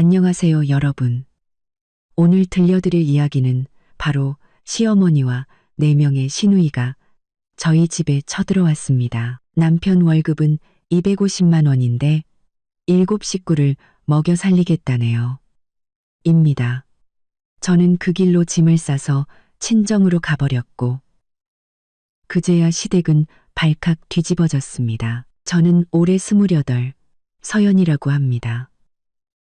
안녕하세요, 여러분. 오늘 들려드릴 이야기는 바로 시어머니와 4명의 시누이가 저희 집에 쳐들어왔습니다. 남편 월급은 250만 원인데 7식구를 먹여 살리겠다네요. 입니다. 저는 그 길로 짐을 싸서 친정으로 가버렸고 그제야 시댁은 발칵 뒤집어졌습니다. 저는 올해 28, 서연이라고 합니다.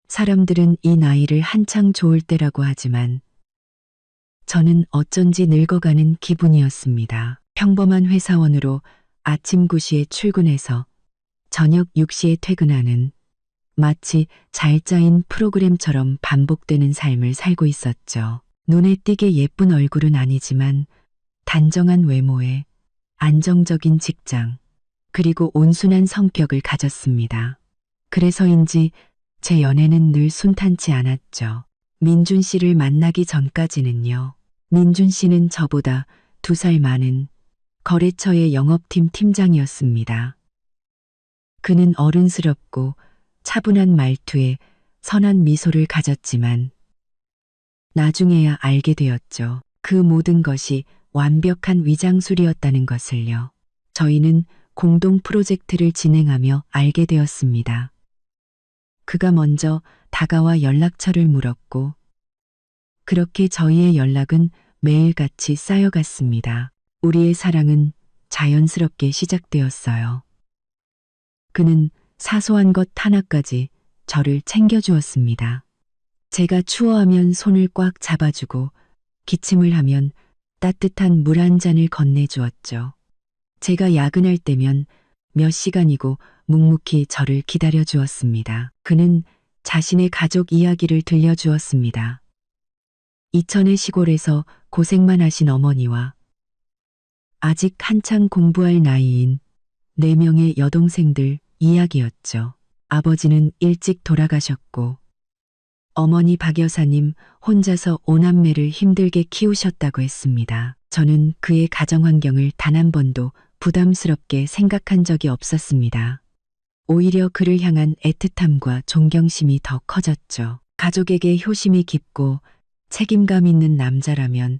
사람들은 이 나이를 한창 좋을 때라고 하지만 저는 어쩐지 늙어가는 기분이었습니다. 평범한 회사원으로 아침 9시에 출근해서 저녁 6시에 퇴근하는 마치 잘 짜인 프로그램처럼 반복되는 삶을 살고 있었죠. 눈에 띄게 예쁜 얼굴은 아니지만 단정한 외모에 안정적인 직장, 그리고 온순한 성격을 가졌습니다. 그래서인지 제 연애는 늘 순탄치 않았죠. 민준 씨를 만나기 전까지는요. 민준 씨는 저보다 2살 많은 거래처의 영업팀 팀장이었습니다. 그는 어른스럽고 차분한 말투에 선한 미소를 가졌지만 나중에야 알게 되었죠. 그 모든 것이 완벽한 위장술이었다는 것을요. 저희는 공동 프로젝트를 진행하며 알게 되었습니다. 그가 먼저 다가와 연락처를 물었고 그렇게 저희의 연락은 매일같이 쌓여갔습니다. 우리의 사랑은 자연스럽게 시작되었어요. 그는 사소한 것 하나까지 저를 챙겨주었습니다. 제가 추워하면 손을 꽉 잡아주고 기침을 하면 따뜻한 물 한 잔을 건네주었죠. 제가 야근할 때면 몇 시간이고 묵묵히 저를 기다려 주었습니다. 그는 자신의 가족 이야기를 들려주었습니다. 이천의 시골에서 고생만 하신 어머니와 아직 한창 공부할 나이인 4명의 여동생들 이야기였죠. 아버지는 일찍 돌아가셨고 어머니 박 여사님 혼자서 5남매를 힘들게 키우셨다고 했습니다. 저는 그의 가정 환경을 단 한 번도 부담스럽게 생각한 적이 없었습니다. 오히려 그를 향한 애틋함과 존경심이 더 커졌죠. 가족에게 효심이 깊고 책임감 있는 남자라면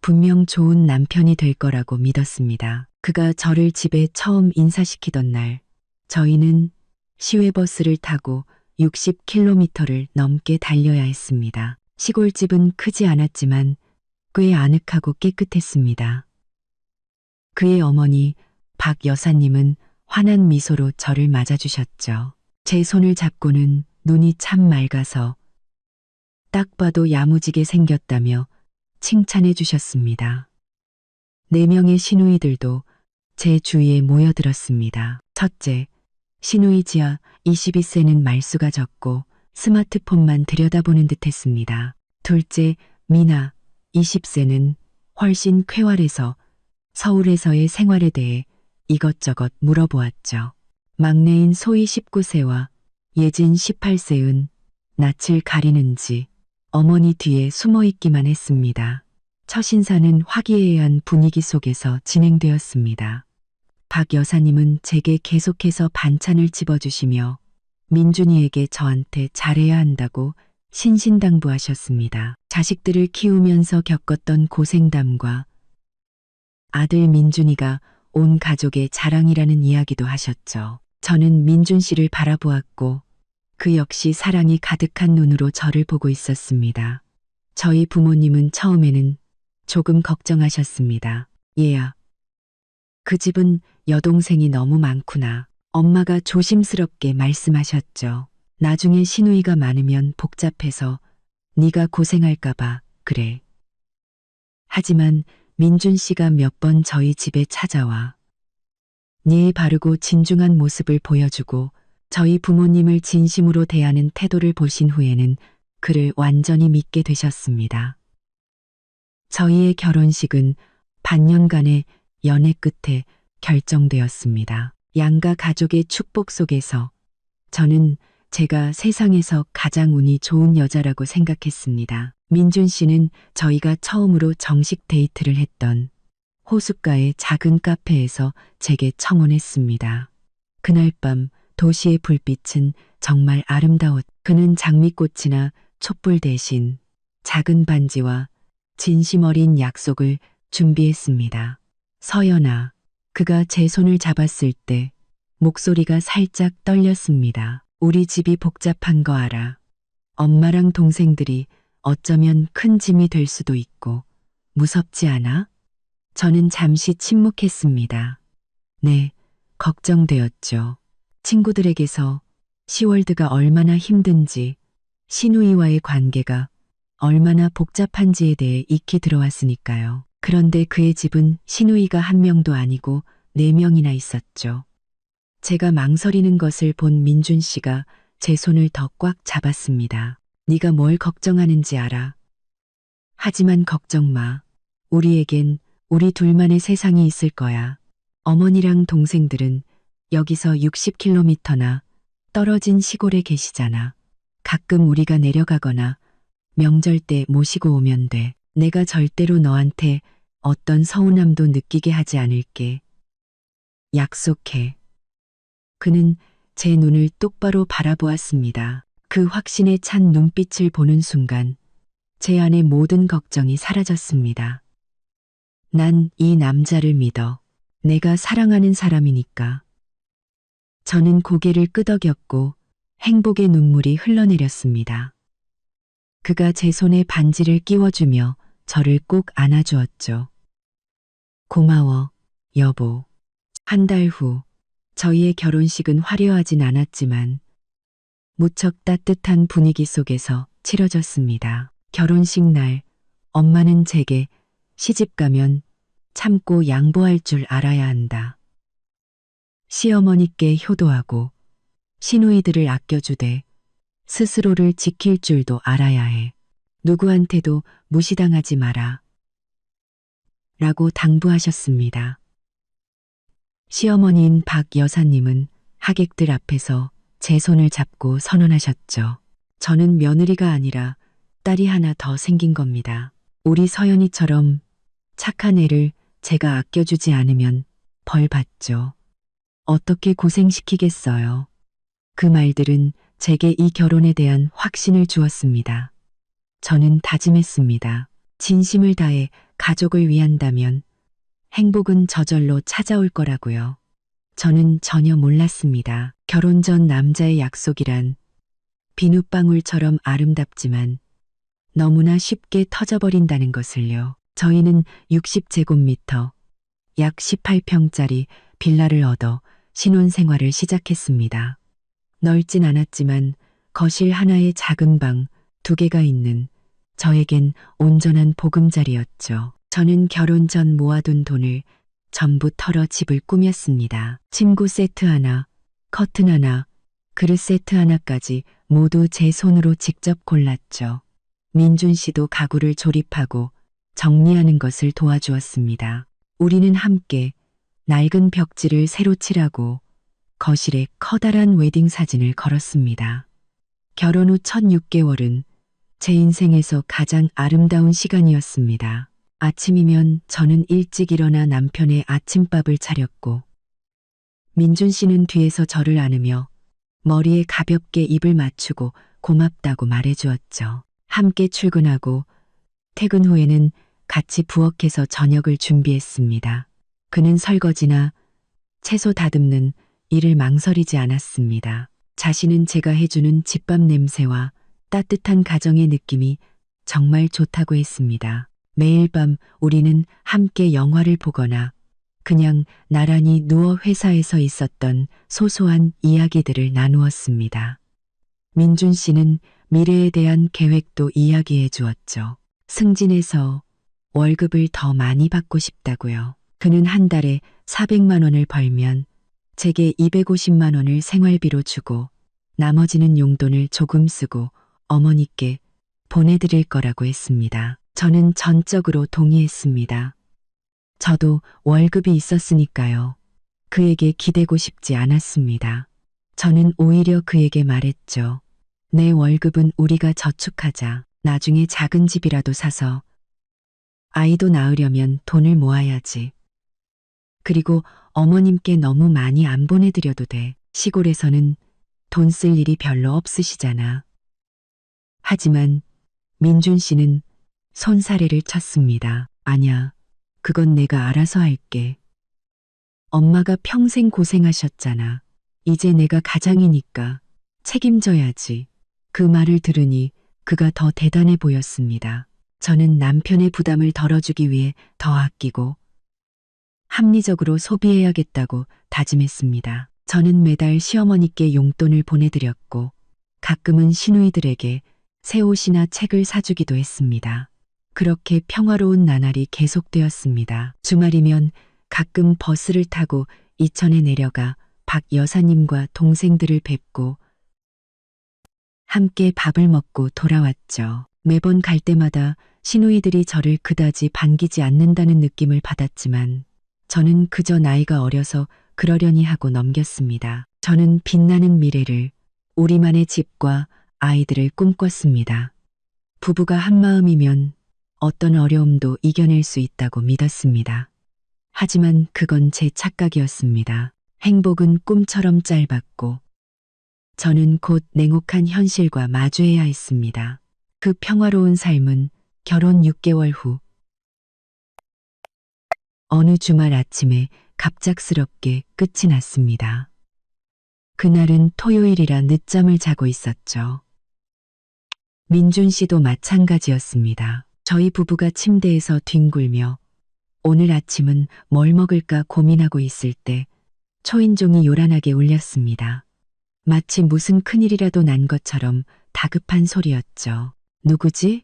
분명 좋은 남편이 될 거라고 믿었습니다. 그가 저를 집에 처음 인사시키던 날, 저희는 시외버스를 타고 60km를 넘게 달려야 했습니다. 시골집은 크지 않았지만 꽤 아늑하고 깨끗했습니다. 그의 어머니 박 여사님은 환한 미소로 저를 맞아주셨죠. 제 손을 잡고는 눈이 참 맑아서 딱 봐도 야무지게 생겼다며 칭찬해 주셨습니다. 4명의 시누이들도 제 주위에 모여들었습니다. 첫째, 시누이 지아 22세는 말수가 적고 스마트폰만 들여다보는 듯 했습니다. 둘째, 미나 20세는 훨씬 쾌활해서 서울에서의 생활에 대해 이것저것 물어보았죠. 막내인 소희 19세와 예진 18세은 낯을 가리는지 어머니 뒤에 숨어 있기만 했습니다. 첫 인사는 화기애애한 분위기 속에서 진행되었습니다. 박 여사님은 제게 계속해서 반찬을 집어주시며 민준이에게 저한테 잘해야 한다고 신신당부하셨습니다. 자식들을 키우면서 겪었던 고생담과 아들 민준이가 온 가족의 자랑이라는 이야기도 하셨죠. 저는 민준 씨를 바라보았고 그 역시 사랑이 가득한 눈으로 저를 보고 있었습니다. 저희 부모님은 처음에는 조금 걱정하셨습니다. 얘야, 그 집은 여동생이 너무 많구나. 엄마가 조심스럽게 말씀하셨죠. 나중에 시누이가 많으면 복잡해서 네가 고생할까봐 그래. 하지만 민준 씨가 몇 번 저희 집에 찾아와 예의 바르고 진중한 모습을 보여주고 저희 부모님을 진심으로 대하는 태도를 보신 후에는 그를 완전히 믿게 되셨습니다. 저희의 결혼식은 반년간의 연애 끝에 결정되었습니다. 양가 가족의 축복 속에서 저는 제가 세상에서 가장 운이 좋은 여자라고 생각했습니다. 민준 씨는 저희가 처음으로 정식 데이트를 했던 호숫가의 작은 카페에서 제게 청혼했습니다. 그날 밤 도시의 불빛은 정말 아름다웠. 그는 장미꽃이나 촛불 대신 작은 반지와 진심 어린 약속을 준비했습니다. 서연아, 그가 제 손을 잡았을 때 목소리가 살짝 떨렸습니다. 우리 집이 복잡한 거 알아. 엄마랑 동생들이 어쩌면 큰 짐이 될 수도 있고 무섭지 않아? 저는 잠시 침묵했습니다. 네, 걱정되었죠. 친구들에게서 시월드가 얼마나 힘든지, 신우이와의 관계가 얼마나 복잡한지에 대해 익히 들어왔으니까요. 그런데 그의 집은 신우이가 한 명도 아니고 4명이나 있었죠. 제가 망설이는 것을 본 민준 씨가 제 손을 더 꽉 잡았습니다. 네가 뭘 걱정하는지 알아. 하지만 걱정 마. 우리에겐 우리 둘만의 세상이 있을 거야. 어머니랑 동생들은 여기서 60km나 떨어진 시골에 계시잖아. 가끔 우리가 내려가거나 명절 때 모시고 오면 돼. 내가 절대로 너한테 어떤 서운함도 느끼게 하지 않을게. 약속해. 그는 제 눈을 똑바로 바라보았습니다. 그 확신에 찬 눈빛을 보는 순간 제 안의 모든 걱정이 사라졌습니다. 난 이 남자를 믿어. 내가 사랑하는 사람이니까. 저는 고개를 끄덕였고 행복의 눈물이 흘러내렸습니다. 그가 제 손에 반지를 끼워주며 저를 꼭 안아주었죠. 고마워, 여보. 한 달 후, 저희의 결혼식은 화려하진 않았지만 무척 따뜻한 분위기 속에서 치러졌습니다. 결혼식 날, 엄마는 제게 시집 가면 참고 양보할 줄 알아야 한다. 시어머니께 효도하고 시누이들을 아껴주되 스스로를 지킬 줄도 알아야 해. 누구한테도 무시당하지 마라. 라고 당부하셨습니다. 시어머니인 박 여사님은 하객들 앞에서 제 손을 잡고 선언하셨죠. 저는 며느리가 아니라 딸이 하나 더 생긴 겁니다. 우리 서연이처럼 착한 애를 제가 아껴주지 않으면 벌 받죠. 어떻게 고생시키겠어요. 그 말들은 제게 이 결혼에 대한 확신을 주었습니다. 저는 다짐했습니다. 진심을 다해 가족을 위한다면 행복은 저절로 찾아올 거라고요. 저는 전혀 몰랐습니다. 결혼 전 남자의 약속이란 비눗방울처럼 아름답지만 너무나 쉽게 터져버린다는 것을요. 저희는 60제곱미터, 약 18평짜리 빌라를 얻어 신혼생활을 시작했습니다. 넓진 않았지만 거실 하나에 작은 방 2개가 있는 저에겐 온전한 보금자리였죠. 저는 결혼 전 모아둔 돈을 전부 털어 집을 꾸몄습니다. 침구 세트 하나, 커튼 하나, 그릇 세트 하나까지 모두 제 손으로 직접 골랐죠. 민준 씨도 가구를 조립하고 정리하는 것을 도와주었습니다. 우리는 함께 낡은 벽지를 새로 칠하고 거실에 커다란 웨딩 사진을 걸었습니다. 결혼 후 첫 6개월은 제 인생에서 가장 아름다운 시간이었습니다. 아침이면 저는 일찍 일어나 남편의 아침밥을 차렸고 민준 씨는 뒤에서 저를 안으며 머리에 가볍게 입을 맞추고 고맙다고 말해주었죠. 함께 출근하고 퇴근 후에는 같이 부엌에서 저녁을 준비했습니다. 그는 설거지나 채소 다듬는 일을 망설이지 않았습니다. 자신은 제가 해주는 집밥 냄새와 따뜻한 가정의 느낌이 정말 좋다고 했습니다. 매일 밤 우리는 함께 영화를 보거나 그냥 나란히 누워 회사에서 있었던 소소한 이야기들을 나누었습니다. 민준 씨는 미래에 대한 계획도 이야기해 주었죠. 승진해서 월급을 더 많이 받고 싶다고요. 그는 한 달에 400만 원을 벌면 제게 250만 원을 생활비로 주고 나머지는 용돈을 조금 쓰고 어머니께 보내드릴 거라고 했습니다. 저는 전적으로 동의했습니다. 저도 월급이 있었으니까요. 그에게 기대고 싶지 않았습니다. 저는 오히려 그에게 말했죠. 내 월급은 우리가 저축하자. 나중에 작은 집이라도 사서 아이도 낳으려면 돈을 모아야지. 그리고 어머님께 너무 많이 안 보내드려도 돼. 시골에서는 돈 쓸 일이 별로 없으시잖아. 하지만 민준 씨는 손사래를 쳤습니다. 아냐, 그건 내가 알아서 할게. 엄마가 평생 고생하셨잖아. 이제 내가 가장이니까 책임져야지. 그 말을 들으니 그가 더 대단해 보였습니다. 저는 남편의 부담을 덜어주기 위해 더 아끼고 합리적으로 소비해야겠다고 다짐했습니다. 저는 매달 시어머니께 용돈을 보내드렸고 가끔은 시누이들에게 새 옷이나 책을 사주기도 했습니다. 그렇게 평화로운 나날이 계속되었습니다. 주말이면 가끔 버스를 타고 이천에 내려가 박 여사님과 동생들을 뵙고 함께 밥을 먹고 돌아왔죠. 매번 갈 때마다 시누이들이 저를 그다지 반기지 않는다는 느낌을 받았지만 저는 그저 나이가 어려서 그러려니 하고 넘겼습니다. 저는 빛나는 미래를, 우리만의 집과 아이들을 꿈꿨습니다. 부부가 한마음이면 어떤 어려움도 이겨낼 수 있다고 믿었습니다. 하지만 그건 제 착각이었습니다. 행복은 꿈처럼 짧았고 저는 곧 냉혹한 현실과 마주해야 했습니다. 그 평화로운 삶은 결혼 6개월 후 어느 주말 아침에 갑작스럽게 끝이 났습니다. 그날은 토요일이라 늦잠을 자고 있었죠. 민준 씨도 마찬가지였습니다. 저희 부부가 침대에서 뒹굴며 오늘 아침은 뭘 먹을까 고민하고 있을 때 초인종이 요란하게 울렸습니다. 마치 무슨 큰일이라도 난 것처럼 다급한 소리였죠. 누구지?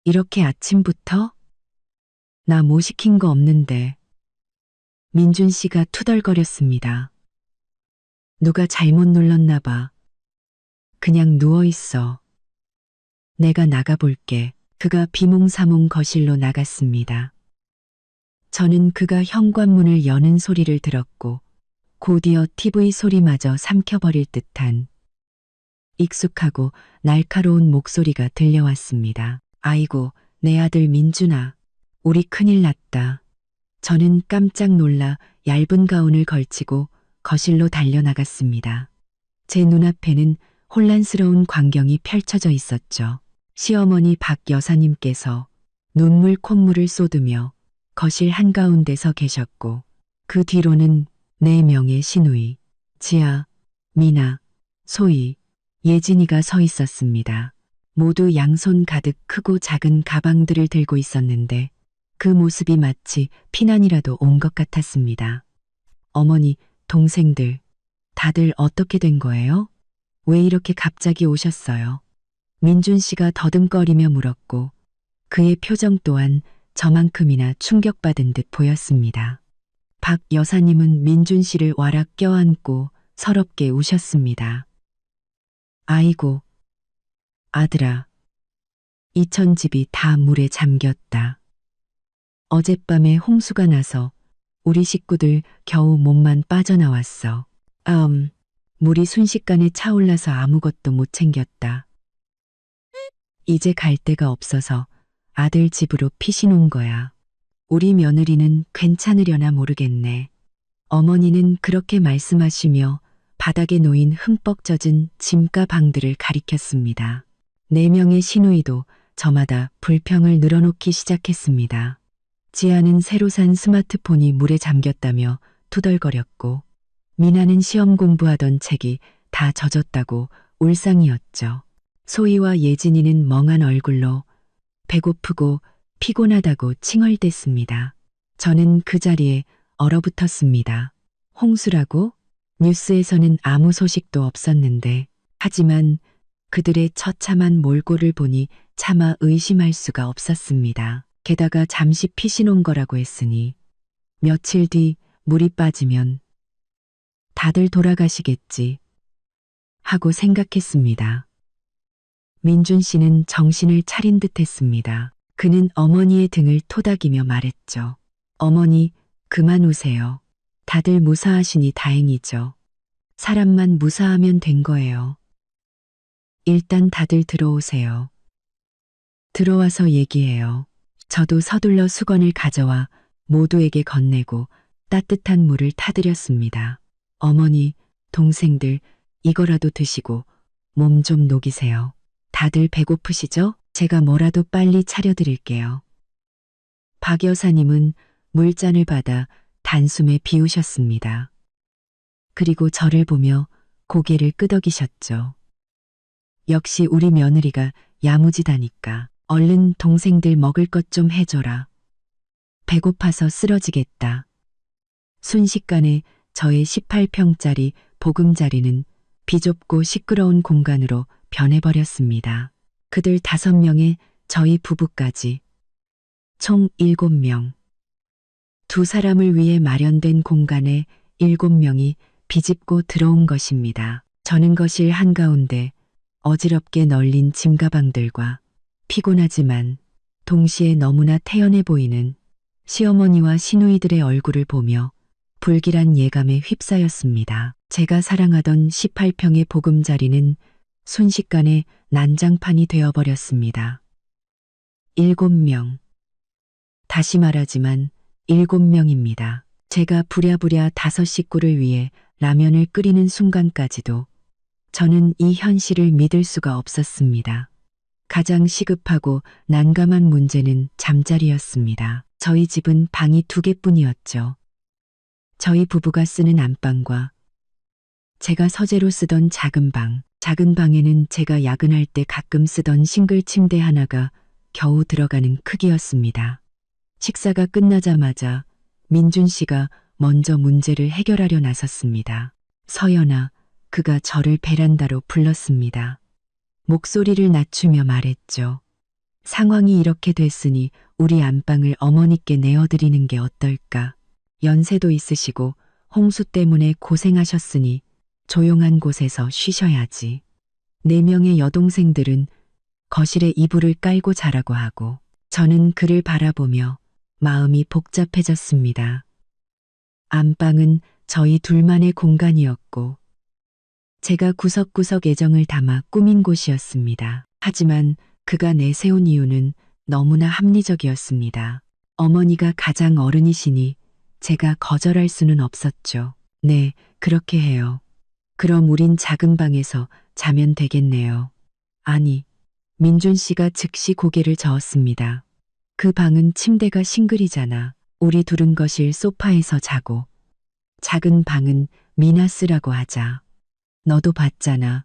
이렇게 아침부터? 나 뭐 시킨 거 없는데. 민준 씨가 투덜거렸습니다. 누가 잘못 눌렀나 봐. 그냥 누워 있어. 내가 나가볼게. 그가 비몽사몽 거실로 나갔습니다. 저는 그가 현관문을 여는 소리를 들었고 곧이어 TV 소리마저 삼켜버릴 듯한 익숙하고 날카로운 목소리가 들려왔습니다. 아이고, 내 아들 민준아. 우리 큰일 났다. 저는 깜짝 놀라 얇은 가운을 걸치고 거실로 달려나갔습니다. 제 눈앞에는 혼란스러운 광경이 펼쳐져 있었죠. 시어머니 박 여사님께서 눈물 콧물을 쏟으며 거실 한가운데 서 계셨고 그 뒤로는 4명의 시누이, 지아, 미나, 소희, 예진이가 서 있었습니다. 모두 양손 가득 크고 작은 가방들을 들고 있었는데 그 모습이 마치 피난이라도 온 것 같았습니다. 어머니, 동생들, 다들 어떻게 된 거예요? 왜 이렇게 갑자기 오셨어요? 민준 씨가 더듬거리며 물었고 그의 표정 또한 저만큼이나 충격받은 듯 보였습니다. 박 여사님은 민준 씨를 와락 껴안고 서럽게 우셨습니다. 아이고, 아들아. 이천 집이 다 물에 잠겼다. 어젯밤에 홍수가 나서 우리 식구들 겨우 몸만 빠져나왔어. 물이 순식간에 차올라서 아무것도 못 챙겼다. 이제 갈 데가 없어서 아들 집으로 피신 온 거야. 우리 며느리는 괜찮으려나 모르겠네. 어머니는 그렇게 말씀하시며 바닥에 놓인 흠뻑 젖은 짐가방들을 가리켰습니다. 4명의 시누이도 저마다 불평을 늘어놓기 시작했습니다. 지아는 새로 산 스마트폰이 물에 잠겼다며 투덜거렸고 미나는 시험 공부하던 책이 다 젖었다고 울상이었죠. 소희와 예진이는 멍한 얼굴로 배고프고 피곤하다고 칭얼댔습니다. 저는 그 자리에 얼어붙었습니다. 홍수라고? 뉴스에서는 아무 소식도 없었는데 하지만 그들의 처참한 몰골을 보니 차마 의심할 수가 없었습니다. 게다가 잠시 피신 온 거라고 했으니 며칠 뒤 물이 빠지면 다들 돌아가시겠지 하고 생각했습니다. 민준 씨는 정신을 차린 듯 했습니다. 그는 어머니의 등을 토닥이며 말했죠. 어머니, 그만 우세요. 다들 무사하시니 다행이죠. 사람만 무사하면 된 거예요. 일단 다들 들어오세요. 들어와서 얘기해요. 저도 서둘러 수건을 가져와 모두에게 건네고 따뜻한 물을 타드렸습니다. 어머니, 동생들, 이거라도 드시고 몸 좀 녹이세요. 다들 배고프시죠? 제가 뭐라도 빨리 차려드릴게요. 박 여사님은 물잔을 받아 단숨에 비우셨습니다. 그리고 저를 보며 고개를 끄덕이셨죠. 역시 우리 며느리가 야무지다니까. 얼른 동생들 먹을 것 좀 해줘라. 배고파서 쓰러지겠다. 순식간에 저의 18평짜리 보금자리는 비좁고 시끄러운 공간으로 변해버렸습니다. 그들 5명에 저희 부부까지 총 7명. 두 사람을 위해 마련된 공간에 7명이 비집고 들어온 것입니다. 저는 거실 한가운데 어지럽게 널린 짐가방들과 피곤하지만 동시에 너무나 태연해 보이는 시어머니와 시누이들의 얼굴을 보며 불길한 예감에 휩싸였습니다. 제가 사랑하던 18평의 보금자리는 순식간에 난장판이 되어버렸습니다. 7명. 다시 말하지만 7명입니다. 제가 부랴부랴 5 식구를 위해 라면을 끓이는 순간까지도 저는 이 현실을 믿을 수가 없었습니다. 가장 시급하고 난감한 문제는 잠자리였습니다. 저희 집은 방이 2개뿐이었죠. 저희 부부가 쓰는 안방과 제가 서재로 쓰던 작은 방. 작은 방에는 제가 야근할 때 가끔 쓰던 싱글 침대 하나가 겨우 들어가는 크기였습니다. 식사가 끝나자마자 민준 씨가 먼저 문제를 해결하려 나섰습니다. 서연아, 그가 저를 베란다로 불렀습니다. 목소리를 낮추며 말했죠. 상황이 이렇게 됐으니 우리 안방을 어머니께 내어드리는 게 어떨까? 연세도 있으시고 홍수 때문에 고생하셨으니 조용한 곳에서 쉬셔야지. 4명의 여동생들은 거실에 이불을 깔고 자라고 하고 저는 그를 바라보며 마음이 복잡해졌습니다. 안방은 저희 둘만의 공간이었고 제가 구석구석 애정을 담아 꾸민 곳이었습니다. 하지만 그가 내세운 이유는 너무나 합리적이었습니다. 어머니가 가장 어른이시니 제가 거절할 수는 없었죠. 네, 그렇게 해요. 그럼 우린 작은 방에서 자면 되겠네요. 아니, 민준 씨가 즉시 고개를 저었습니다. 그 방은 침대가 싱글이잖아. 우리 둘은 거실 소파에서 자고 작은 방은 미나 쓰라고 하자. 너도 봤잖아.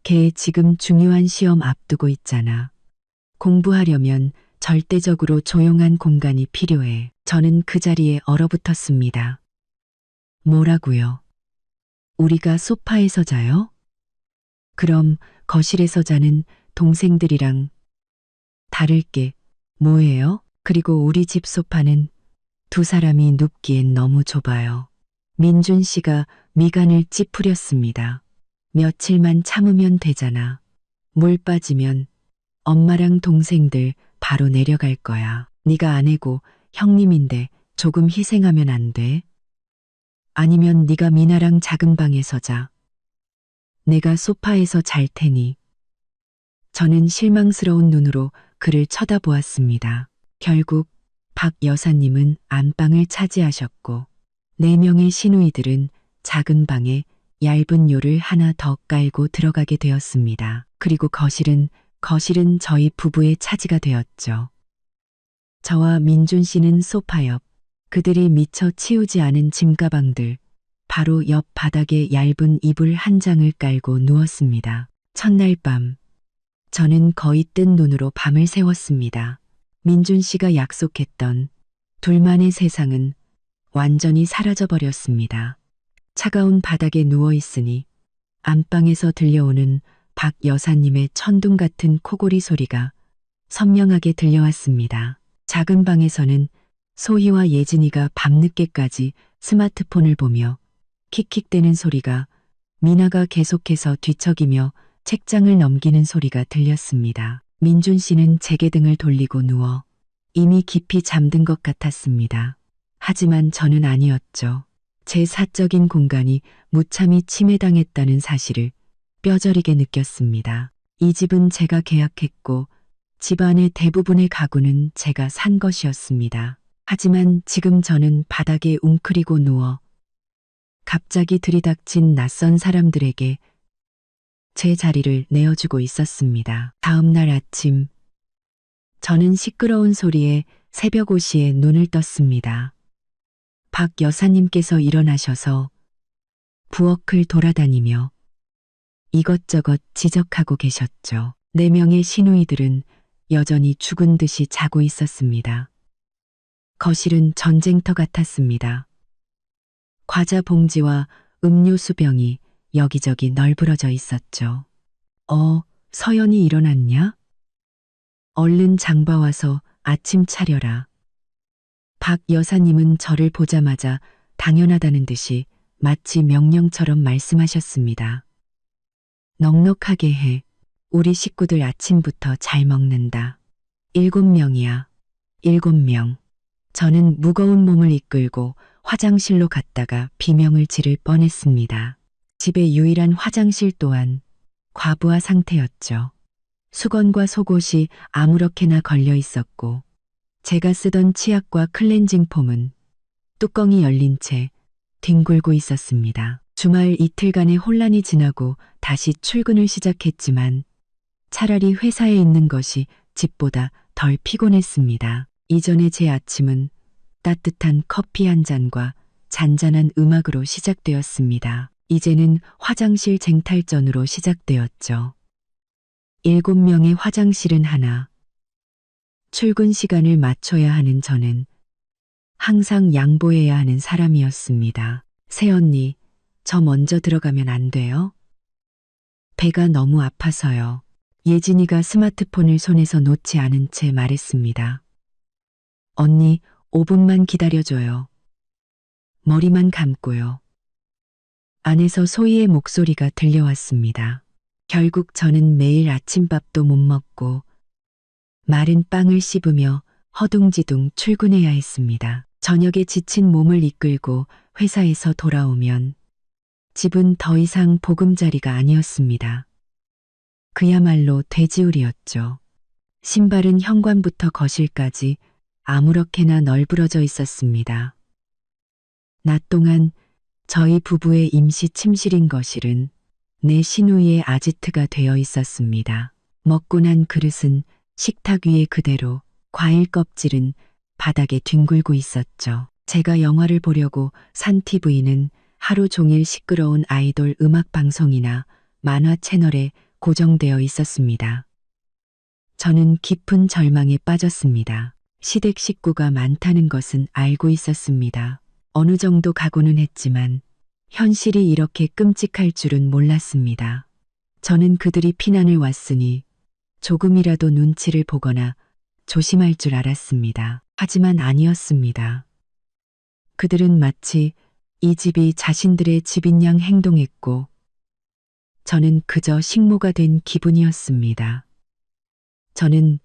걔 지금 중요한 시험 앞두고 있잖아. 공부하려면 절대적으로 조용한 공간이 필요해. 저는 그 자리에 얼어붙었습니다. 뭐라고요? 우리가 소파에서 자요? 그럼 거실에서 자는 동생들이랑 다를 게 뭐예요? 그리고 우리 집 소파는 2 사람이 눕기엔 너무 좁아요. 민준 씨가 미간을 찌푸렸습니다. 며칠만 참으면 되잖아. 물 빠지면 엄마랑 동생들 바로 내려갈 거야. 네가 아내고 형님인데 조금 희생하면 안 돼? 아니면 네가 미나랑 작은 방에서 자. 내가 소파에서 잘 테니. 저는 실망스러운 눈으로 그를 쳐다보았습니다. 결국 박 여사님은 안방을 차지하셨고 4명의 시누이들은 작은 방에 얇은 요를 하나 더 깔고 들어가게 되었습니다. 그리고 거실은 저희 부부의 차지가 되었죠. 저와 민준 씨는 소파 옆, 그들이 미처 치우지 않은 짐가방들, 바로 옆 바닥에 얇은 이불 한 장을 깔고 누웠습니다. 첫날 밤, 저는 거의 뜬 눈으로 밤을 새웠습니다. 민준 씨가 약속했던 둘만의 세상은 완전히 사라져버렸습니다. 차가운 바닥에 누워있으니 안방에서 들려오는 박 여사님의 천둥 같은 코골이 소리가 선명하게 들려왔습니다. 작은 방에서는 소희와 예진이가 밤늦게까지 스마트폰을 보며 킥킥대는 소리가, 미나가 계속해서 뒤척이며 책장을 넘기는 소리가 들렸습니다. 민준 씨는 제게 등을 돌리고 누워 이미 깊이 잠든 것 같았습니다. 하지만 저는 아니었죠. 제 사적인 공간이 무참히 침해당했다는 사실을 뼈저리게 느꼈습니다. 이 집은 제가 계약했고 집안의 대부분의 가구는 제가 산 것이었습니다. 하지만 지금 저는 바닥에 웅크리고 누워 갑자기 들이닥친 낯선 사람들에게 제 자리를 내어주고 있었습니다. 다음 날 아침, 저는 시끄러운 소리에 새벽 5시에 눈을 떴습니다. 박 여사님께서 일어나셔서 부엌을 돌아다니며 이것저것 지적하고 계셨죠. 4명의 시누이들은 여전히 죽은 듯이 자고 있었습니다. 거실은 전쟁터 같았습니다. 과자 봉지와 음료수 병이 여기저기 널브러져 있었죠. 서연이 일어났냐? 얼른 장봐와서 아침 차려라. 박 여사님은 저를 보자마자 당연하다는 듯이 마치 명령처럼 말씀하셨습니다. 넉넉하게 해. 우리 식구들 아침부터 잘 먹는다. 7명이야. 7명. 저는 무거운 몸을 이끌고 화장실로 갔다가 비명을 지를 뻔했습니다. 집의 유일한 화장실 또한 과부하 상태였죠. 수건과 속옷이 아무렇게나 걸려 있었고 제가 쓰던 치약과 클렌징 폼은 뚜껑이 열린 채 뒹굴고 있었습니다. 주말 이틀간의 혼란이 지나고 다시 출근을 시작했지만 차라리 회사에 있는 것이 집보다 덜 피곤했습니다. 이전에 제 아침은 따뜻한 커피 한 잔과 잔잔한 음악으로 시작되었습니다. 이제는 화장실 쟁탈전으로 시작되었죠. 7명의 화장실은 하나. 출근 시간을 맞춰야 하는 저는 항상 양보해야 하는 사람이었습니다. 새언니, 저 먼저 들어가면 안 돼요? 배가 너무 아파서요. 예진이가 스마트폰을 손에서 놓지 않은 채 말했습니다. 언니, 5분만 기다려줘요. 머리만 감고요. 안에서 소희의 목소리가 들려왔습니다. 결국 저는 매일 아침밥도 못 먹고 마른 빵을 씹으며 허둥지둥 출근해야 했습니다. 저녁에 지친 몸을 이끌고 회사에서 돌아오면 집은 더 이상 보금자리가 아니었습니다. 그야말로 돼지우리였죠. 신발은 현관부터 거실까지 아무렇게나 널브러져 있었습니다. 낮 동안 저희 부부의 임시 침실인 거실은 내 시누이의 아지트가 되어 있었습니다. 먹고 난 그릇은 식탁 위에 그대로, 과일 껍질은 바닥에 뒹굴고 있었죠. 제가 영화를 보려고 산 TV는 하루 종일 시끄러운 아이돌 음악 방송이나 만화 채널에 고정되어 있었습니다. 저는 깊은 절망에 빠졌습니다. 시댁 식구가 많다는 것은 알고 있었습니다. 어느 정도 각오는 했지만 현실이 이렇게 끔찍할 줄은 몰랐습니다. 저는 그들이 피난을 왔으니 조금이라도 눈치를 보거나 조심할 줄 알았습니다. 하지만 아니었습니다. 그들은 마치 이 집이 자신들의 집인 양 행동했고 저는 그저 식모가 된 기분이었습니다. 저는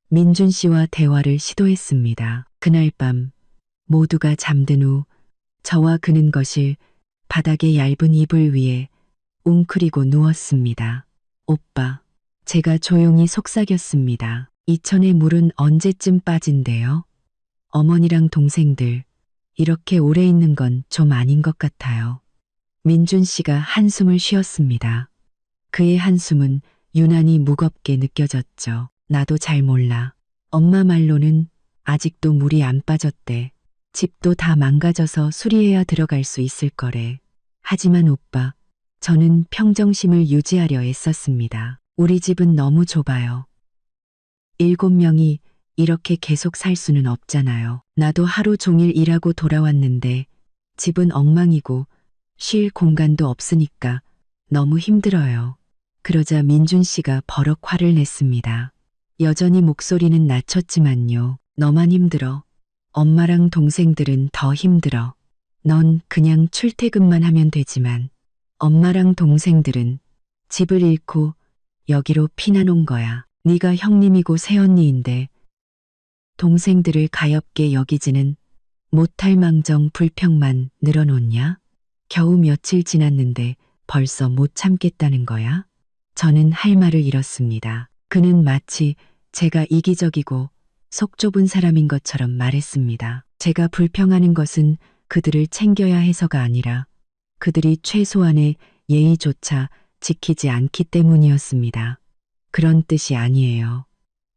민준 씨와 대화를 시도했습니다. 그날 밤 모두가 잠든 후 저와 그는 거실 바닥의 얇은 이불 위에 웅크리고 누웠습니다. 오빠, 제가 조용히 속삭였습니다. 이천의 물은 언제쯤 빠진대요? 어머니랑 동생들 이렇게 오래 있는 건 좀 아닌 것 같아요. 민준 씨가 한숨을 쉬었습니다. 그의 한숨은 유난히 무겁게 느껴졌죠. 나도 잘 몰라. 엄마 말로는 아직도 물이 안 빠졌대. 집도 다 망가져서 수리해야 들어갈 수 있을 거래. 하지만 오빠, 저는 평정심을 유지하려 애썼습니다. 우리 집은 너무 좁아요. 7명이 이렇게 계속 살 수는 없잖아요. 나도 하루 종일 일하고 돌아왔는데 집은 엉망이고 쉴 공간도 없으니까 너무 힘들어요. 그러자 민준 씨가 버럭 화를 냈습니다. 여전히 목소리는 낮췄지만요. 너만 힘들어. 엄마랑 동생들은 더 힘들어. 넌 그냥 출퇴근만 하면 되지만 엄마랑 동생들은 집을 잃고 여기로 피난 온 거야. 네가 형님이고 새언니인데 동생들을 가엾게 여기지는 못할 망정 불평만 늘어놓냐? 겨우 며칠 지났는데 벌써 못 참겠다는 거야? 저는 할 말을 잃었습니다. 그는 마치 제가 이기적이고 속 좁은 사람인 것처럼 말했습니다. 제가 불평하는 것은 그들을 챙겨야 해서가 아니라 그들이 최소한의 예의조차 지키지 않기 때문이었습니다. 그런 뜻이 아니에요.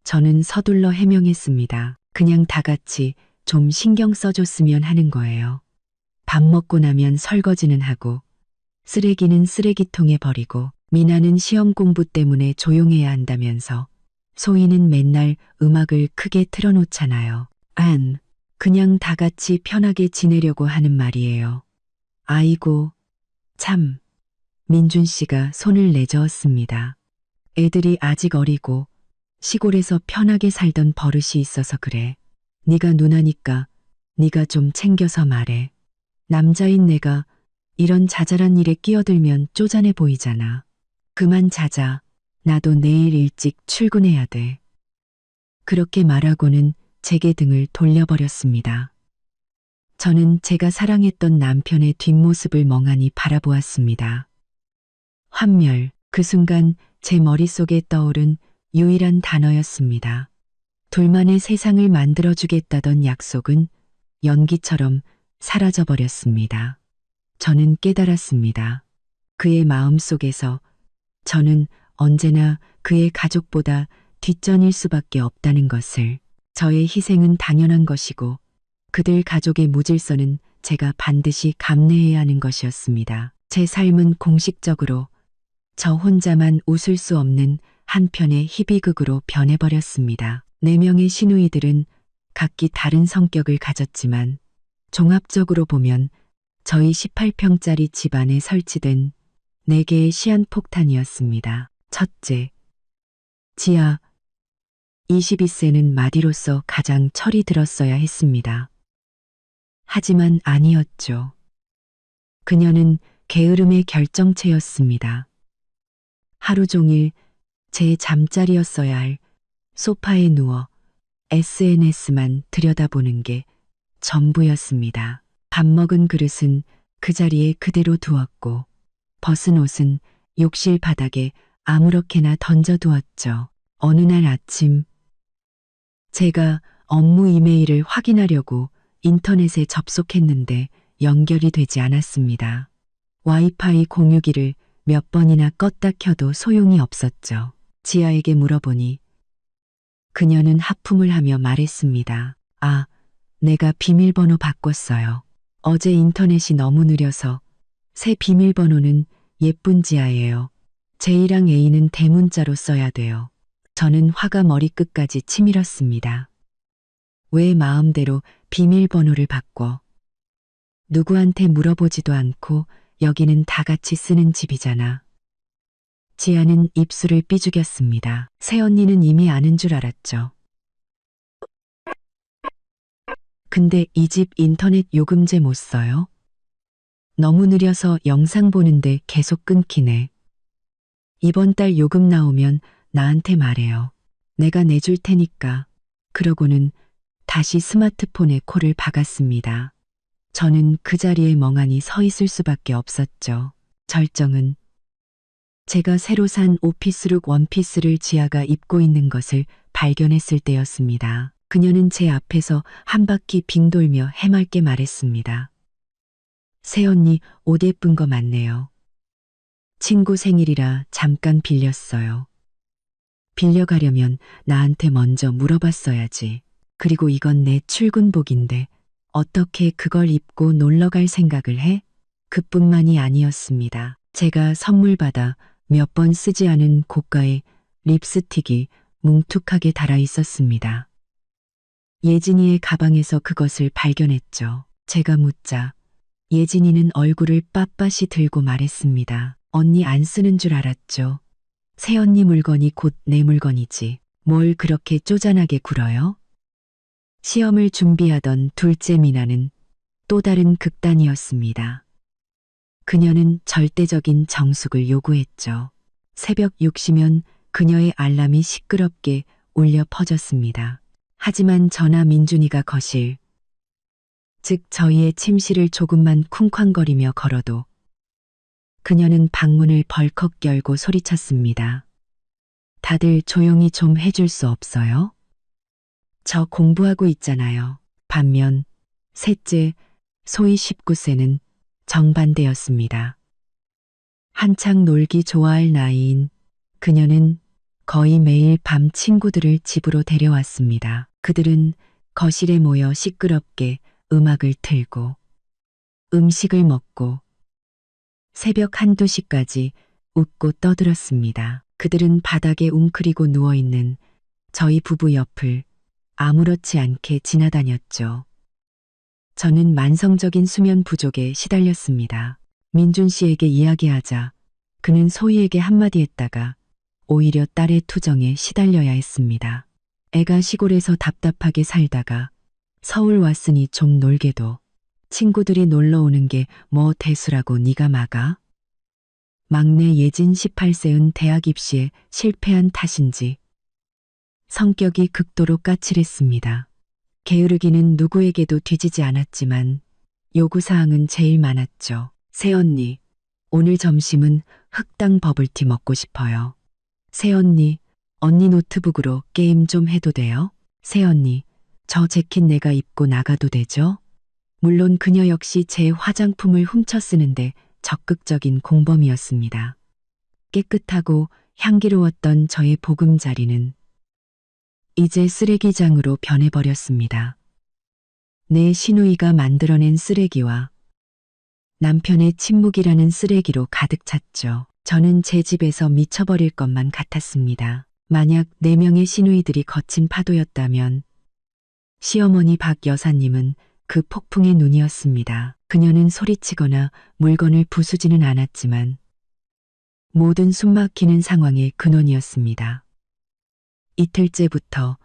저는 서둘러 해명했습니다. 그냥 다 같이 좀 신경 써줬으면 하는 거예요. 밥 먹고 나면 설거지는 하고, 쓰레기는 쓰레기통에 버리고, 미나는 시험 공부 때문에 조용해야 한다면서, 소희는 맨날 음악을 크게 틀어놓잖아요. 그냥 다 같이 편하게 지내려고 하는 말이에요. 아이고, 참. 민준 씨가 손을 내저었습니다. 애들이 아직 어리고 시골에서 편하게 살던 버릇이 있어서 그래. 네가 누나니까 네가 좀 챙겨서 말해. 남자인 내가 이런 자잘한 일에 끼어들면 쪼잔해 보이잖아. 그만 자자. 나도 내일 일찍 출근해야 돼. 그렇게 말하고는 제게 등을 돌려버렸습니다. 저는 제가 사랑했던 남편의 뒷모습을 멍하니 바라보았습니다. 환멸, 그 순간 제 머릿속에 떠오른 유일한 단어였습니다. 둘만의 세상을 만들어주겠다던 약속은 연기처럼 사라져버렸습니다. 저는 깨달았습니다. 그의 마음 속에서 저는 언제나 그의 가족보다 뒷전일 수밖에 없다는 것을, 저의 희생은 당연한 것이고 그들 가족의 무질서는 제가 반드시 감내해야 하는 것이었습니다. 제 삶은 공식적으로 저 혼자만 웃을 수 없는 한편의 희비극으로 변해버렸습니다. 4명의 시누이들은 각기 다른 성격을 가졌지만 종합적으로 보면 저희 18평짜리 집안에 설치된 4개의 시한폭탄이었습니다. 첫째, 지아. 22세는 마디로서 가장 철이 들었어야 했습니다. 하지만 아니었죠. 그녀는 게으름의 결정체였습니다. 하루 종일 제 잠자리였어야 할 소파에 누워 SNS만 들여다보는 게 전부였습니다. 밥 먹은 그릇은 그 자리에 그대로 두었고 벗은 옷은 욕실 바닥에 아무렇게나 던져두었죠. 어느 날 아침 제가 업무 이메일을 확인하려고 인터넷에 접속했는데 연결이 되지 않았습니다. 와이파이 공유기를 몇 번이나 껐다 켜도 소용이 없었죠. 지아에게 물어보니 그녀는 하품을 하며 말했습니다. 아, 내가 비밀번호 바꿨어요. 어제 인터넷이 너무 느려서 새 비밀번호는 예쁜 지아예요. J랑 A는 대문자로 써야 돼요. 저는 화가 머리끝까지 치밀었습니다. 왜 마음대로 비밀번호를 바꿔? 누구한테 물어보지도 않고 여기는 다 같이 쓰는 집이잖아. 지아는 입술을 삐죽였습니다. 새언니는 이미 아는 줄 알았죠. 근데 이 집 인터넷 요금제 못 써요? 너무 느려서 영상 보는데 계속 끊기네. 이번 달 요금 나오면 나한테 말해요. 내가 내줄 테니까. 그러고는 다시 스마트폰에 코를 박았습니다. 저는 그 자리에 멍하니 서 있을 수밖에 없었죠. 절정은 제가 새로 산 오피스룩 원피스를 지아가 입고 있는 것을 발견했을 때였습니다. 그녀는 제 앞에서 한 바퀴 빙 돌며 해맑게 말했습니다. 새언니 옷 예쁜 거 많네요. 친구 생일이라 잠깐 빌렸어요. 빌려가려면 나한테 먼저 물어봤어야지. 그리고 이건 내 출근복인데 어떻게 그걸 입고 놀러 갈 생각을 해? 그뿐만이 아니었습니다. 제가 선물 받아 몇 번 쓰지 않은 고가의 립스틱이 뭉툭하게 달아 있었습니다. 예진이의 가방에서 그것을 발견했죠. 제가 묻자 예진이는 얼굴을 빳빳이 들고 말했습니다. 언니 안 쓰는 줄 알았죠. 새언니 물건이 곧 내 물건이지. 뭘 그렇게 쪼잔하게 굴어요? 시험을 준비하던 둘째 미나는 또 다른 극단이었습니다. 그녀는 절대적인 정숙을 요구했죠. 새벽 6시면 그녀의 알람이 시끄럽게 울려 퍼졌습니다. 하지만 저나 민준이가 거실, 즉 저희의 침실을 조금만 쿵쾅거리며 걸어도 그녀는 방문을 벌컥 열고 소리쳤습니다. 다들 조용히 좀 해줄 수 없어요? 저 공부하고 있잖아요. 반면 셋째, 소희 19세는 정반대였습니다. 한창 놀기 좋아할 나이인 그녀는 거의 매일 밤 친구들을 집으로 데려왔습니다. 그들은 거실에 모여 시끄럽게 음악을 틀고 음식을 먹고 새벽 한두 시까지 웃고 떠들었습니다. 그들은 바닥에 웅크리고 누워있는 저희 부부 옆을 아무렇지 않게 지나다녔죠. 저는 만성적인 수면 부족에 시달렸습니다. 민준 씨에게 이야기하자 그는 소희에게 한마디 했다가 오히려 딸의 투정에 시달려야 했습니다. 애가 시골에서 답답하게 살다가 서울 왔으니 좀 놀게도 친구들이 놀러 오는 게 뭐 대수라고 네가 막아? 막내 예진 18세은 대학 입시에 실패한 탓인지 성격이 극도로 까칠했습니다. 게으르기는 누구에게도 뒤지지 않았지만 요구사항은 제일 많았죠. 새언니, 오늘 점심은 흑당 버블티 먹고 싶어요. 새언니, 언니 노트북으로 게임 좀 해도 돼요? 새언니, 저 재킷 내가 입고 나가도 되죠? 물론 그녀 역시 제 화장품을 훔쳐 쓰는데 적극적인 공범이었습니다. 깨끗하고 향기로웠던 저의 보금자리는 이제 쓰레기장으로 변해버렸습니다. 내 시누이가 만들어낸 쓰레기와 남편의 침묵이라는 쓰레기로 가득 찼죠. 저는 제 집에서 미쳐버릴 것만 같았습니다. 만약 4명의 시누이들이 거친 파도였다면 시어머니 박 여사님은 그 폭풍의 눈이었습니다. 그녀는 소리치거나 물건을 부수지는 않았지만 모든 숨막히는 상황의 근원이었습니다. 이틀째부터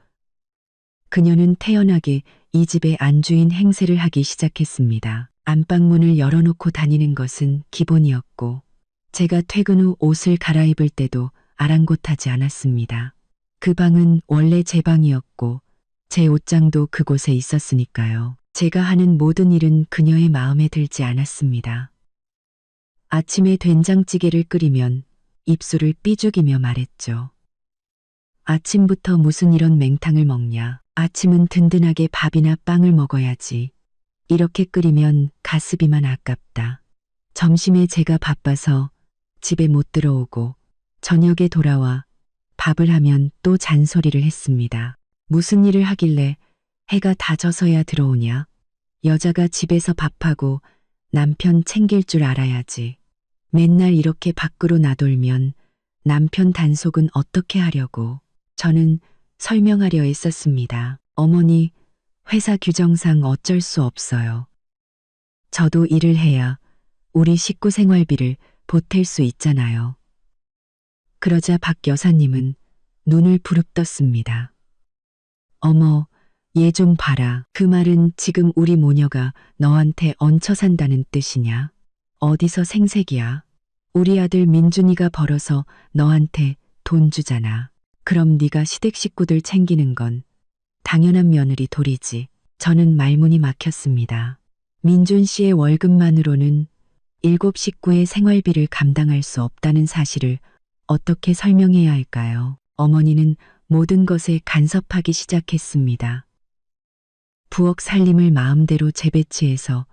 그녀는 태연하게 이 집의 안주인 행세를 하기 시작했습니다. 안방문을 열어놓고 다니는 것은 기본이었고 제가 퇴근 후 옷을 갈아입을 때도 아랑곳하지 않았습니다. 그 방은 원래 제 방이었고 제 옷장도 그곳에 있었으니까요. 제가 하는 모든 일은 그녀의 마음에 들지 않았습니다. 아침에 된장찌개를 끓이면 입술을 삐죽이며 말했죠. 아침부터 무슨 이런 맹탕을 먹냐. 아침은 든든하게 밥이나 빵을 먹어야지. 이렇게 끓이면 가스비만 아깝다. 점심에 제가 바빠서 집에 못 들어오고 저녁에 돌아와 밥을 하면 또 잔소리를 했습니다. 무슨 일을 하길래 해가 다 져서야 들어오냐. 여자가 집에서 밥하고 남편 챙길 줄 알아야지. 맨날 이렇게 밖으로 나돌면 남편 단속은 어떻게 하려고. 저는 설명하려 애썼습니다. 어머니, 회사 규정상 어쩔 수 없어요. 저도 일을 해야 우리 식구 생활비를 보탤 수 있잖아요. 그러자 박 여사님은 눈을 부릅떴습니다. 어머, 얘 좀 봐라. 그 말은 지금 우리 모녀가 너한테 얹혀 산다는 뜻이냐? 어디서 생색이야? 우리 아들 민준이가 벌어서 너한테 돈 주잖아. 그럼 네가 시댁 식구들 챙기는 건 당연한 며느리 도리지. 저는 말문이 막혔습니다. 민준 씨의 월급만으로는 7 식구의 생활비를 감당할 수 없다는 사실을 어떻게 설명해야 할까요? 어머니는 모든 것에 간섭하기 시작했습니다. 부엌 살림을 마음대로 재배치해서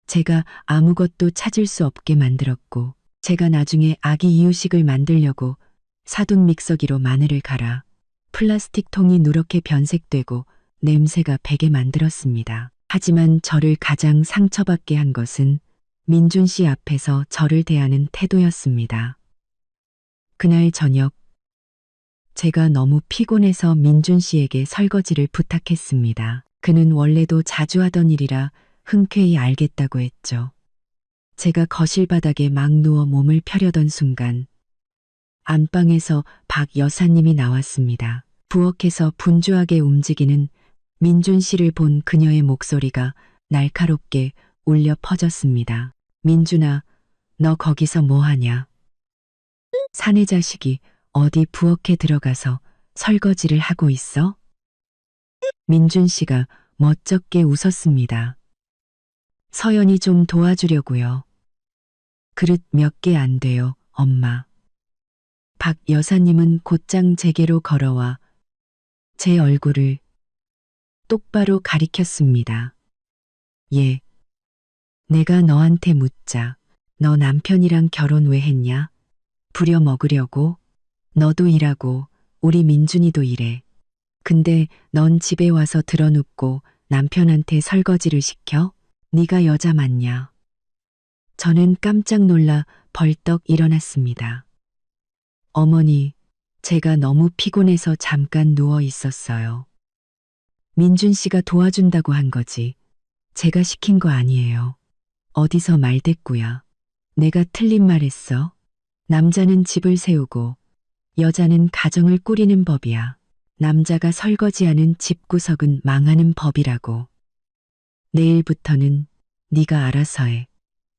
제가 아무것도 찾을 수 없게 만들었고 제가 나중에 아기 이유식을 만들려고 사돈 믹서기로 마늘을 갈아 플라스틱 통이 누렇게 변색되고 냄새가 배게 만들었습니다. 하지만 저를 가장 상처받게 한 것은 민준 씨 앞에서 저를 대하는 태도였습니다. 그날 저녁 제가 너무 피곤해서 민준 씨에게 설거지를 부탁했습니다. 그는 원래도 자주 하던 일이라 흔쾌히 알겠다고 했죠. 제가 거실 바닥에 막 누워 몸을 펴려던 순간 안방에서 박 여사님이 나왔습니다. 부엌에서 분주하게 움직이는 민준 씨를 본 그녀의 목소리가 날카롭게 울려 퍼졌습니다. 민준아, 너 거기서 뭐 하냐? 사내 자식이 어디 부엌에 들어가서 설거지를 하고 있어? 민준 씨가 멋쩍게 웃었습니다. 서연이 좀 도와주려고요. 그릇 몇 개 안 돼요, 엄마. 박 여사님은 곧장 제게로 걸어와 제 얼굴을 똑바로 가리켰습니다. 예, 내가 너한테 묻자. 너 남편이랑 결혼 왜 했냐? 부려먹으려고? 너도 일하고 우리 민준이도 일해. 근데 넌 집에 와서 드러눕고 남편한테 설거지를 시켜? 네가 여자 맞냐? 저는 깜짝 놀라 벌떡 일어났습니다. 어머니, 제가 너무 피곤해서 잠깐 누워 있었어요. 민준 씨가 도와준다고 한 거지. 제가 시킨 거 아니에요. 어디서 말대꾸야. 내가 틀린 말 했어. 남자는 집을 세우고 여자는 가정을 꾸리는 법이야. 남자가 설거지하는 집구석은 망하는 법이라고. 내일부터는 네가 알아서 해.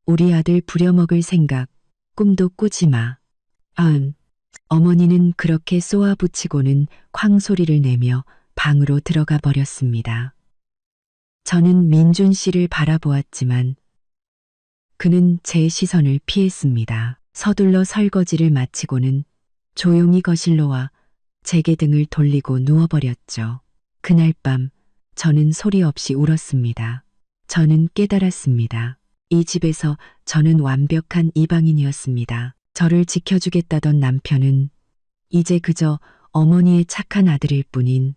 우리 아들 부려먹을 생각 꿈도 꾸지 마. 어머니는 그렇게 쏘아붙이고는 쾅소리를 내며 방으로 들어가 버렸습니다. 저는 민준 씨를 바라보았지만 그는 제 시선을 피했습니다. 서둘러 설거지를 마치고는 조용히 거실로 와 제게 등을 돌리고 누워버렸죠. 그날 밤 저는 소리 없이 울었습니다. 저는 깨달았습니다. 이 집에서 저는 완벽한 이방인이었습니다. 저를 지켜주겠다던 남편은 이제 그저 어머니의 착한 아들일 뿐인